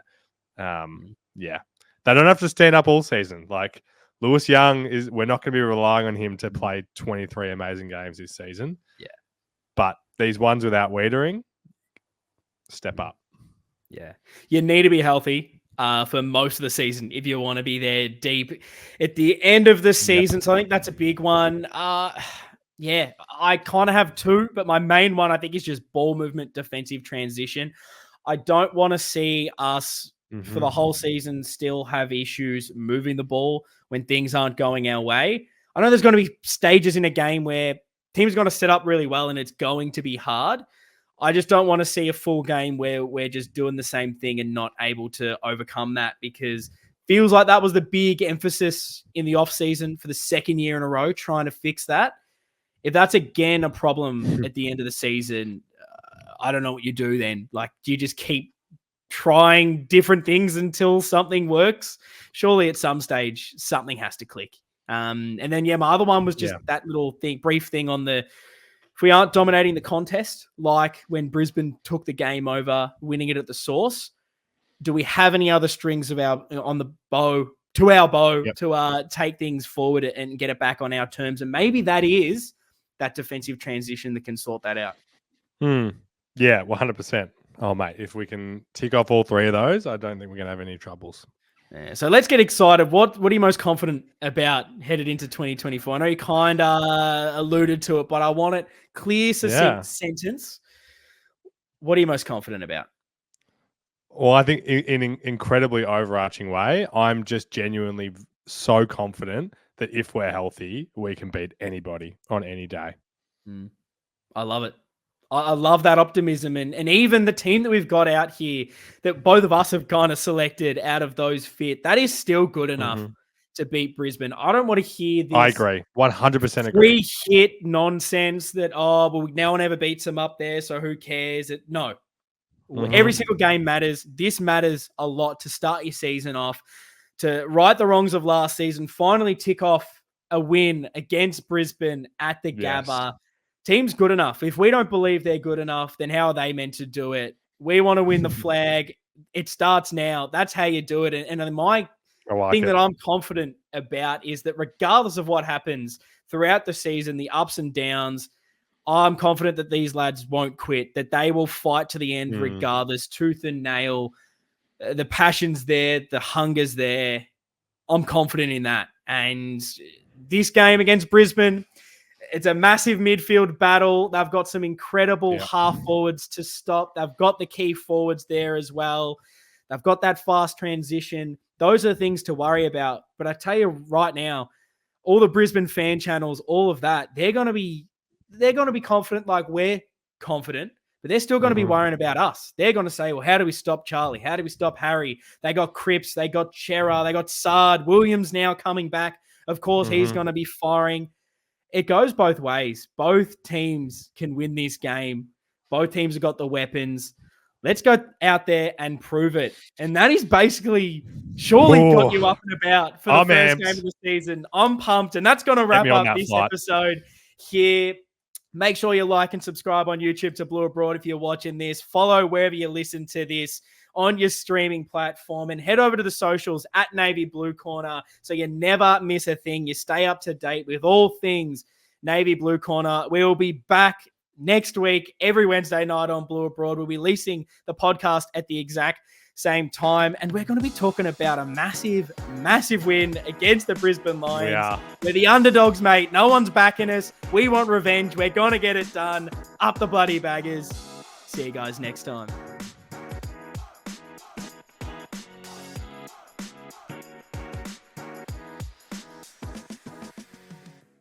They don't have to stand up all season. Like Lewis Young we're not going to be relying on him to play 23 amazing games this season. Yeah. But these ones without Wiedering, step up. Yeah. You need to be healthy for most of the season if you want to be there deep at the end of the season. So I think that's a big one. Yeah, I kind of have two, but my main one I think is just ball movement, defensive transition. I don't want to see us for the whole season still have issues moving the ball when things aren't going our way. I know there's going to be stages in a game where teams are going to set up really well and it's going to be hard. I just don't want to see a full game where we're just doing the same thing and not able to overcome that, because feels like that was the big emphasis in the offseason for the second year in a row, trying to fix that. If that's again a problem at the end of the season, I don't know what you do then. Like, do you just keep trying different things until something works? Surely at some stage, something has to click. And then, my other one was just that little brief thing on if we aren't dominating the contest, like when Brisbane took the game over, winning it at the Source, do we have any other strings of our bow Yep. to take things forward and get it back on our terms? And maybe that is that defensive transition that can sort that out. Yeah, 100%. Oh, mate, if we can tick off all three of those, I don't think we're going to have any troubles. Yeah, so let's get excited. What are you most confident about headed into 2024? I know you kind of alluded to it, but I want it clear, succinct sentence. What are you most confident about? Well, I think in an incredibly overarching way, I'm just genuinely so confident that if we're healthy, we can beat anybody on any day. I love it. I love that optimism. And even the team that we've got out here that both of us have kind of selected out of those fit, that is still good enough to beat Brisbane. I don't want to hear this. I agree. 100% agree. Three-hit nonsense that, no one ever beats them up there, so who cares? No. Every single game matters. This matters a lot to start your season off, to right the wrongs of last season, finally tick off a win against Brisbane at the Gabba. Team's good enough. If we don't believe they're good enough, then how are they meant to do it? We want to win the flag. It starts now. That's how you do it. And my thing that I'm confident about is that regardless of what happens throughout the season, the ups and downs, I'm confident that these lads won't quit, that they will fight to the end regardless, tooth and nail. The passion's there, the hunger's there. I'm confident in that. And this game against Brisbane, it's a massive midfield battle. They've got some incredible half forwards to stop. They've got the key forwards there as well. They've got that fast transition. Those are the things to worry about. But I tell you right now, all the Brisbane fan channels, all of that, they're going to be confident like we're confident, but they're still going to be worrying about us. They're going to say, well, how do we stop Charlie? How do we stop Harry? They got Cripps, they got Chera, they got Sard. Williams now coming back. Of course, he's going to be firing. It goes both ways. Both teams can win this game. Both teams have got the weapons. Let's go out there and prove it. And that is basically surely got you up and about for the first game of the season. I'm pumped. And that's going to wrap up this episode here. Make sure you like and subscribe on YouTube to Blue Abroad if you're watching this. Follow wherever you listen to this on your streaming platform, and head over to the socials at Navy Blue Corner so you never miss a thing. You stay up to date with all things Navy Blue Corner. We will be back next week, every Wednesday night on Blue Abroad. We'll be releasing the podcast at the exact same time, and we're going to be talking about a massive, massive win against the Brisbane Lions. We're the underdogs, mate. No one's backing us. We want revenge. We're going to get it done. Up the bloody baggers. See you guys next time.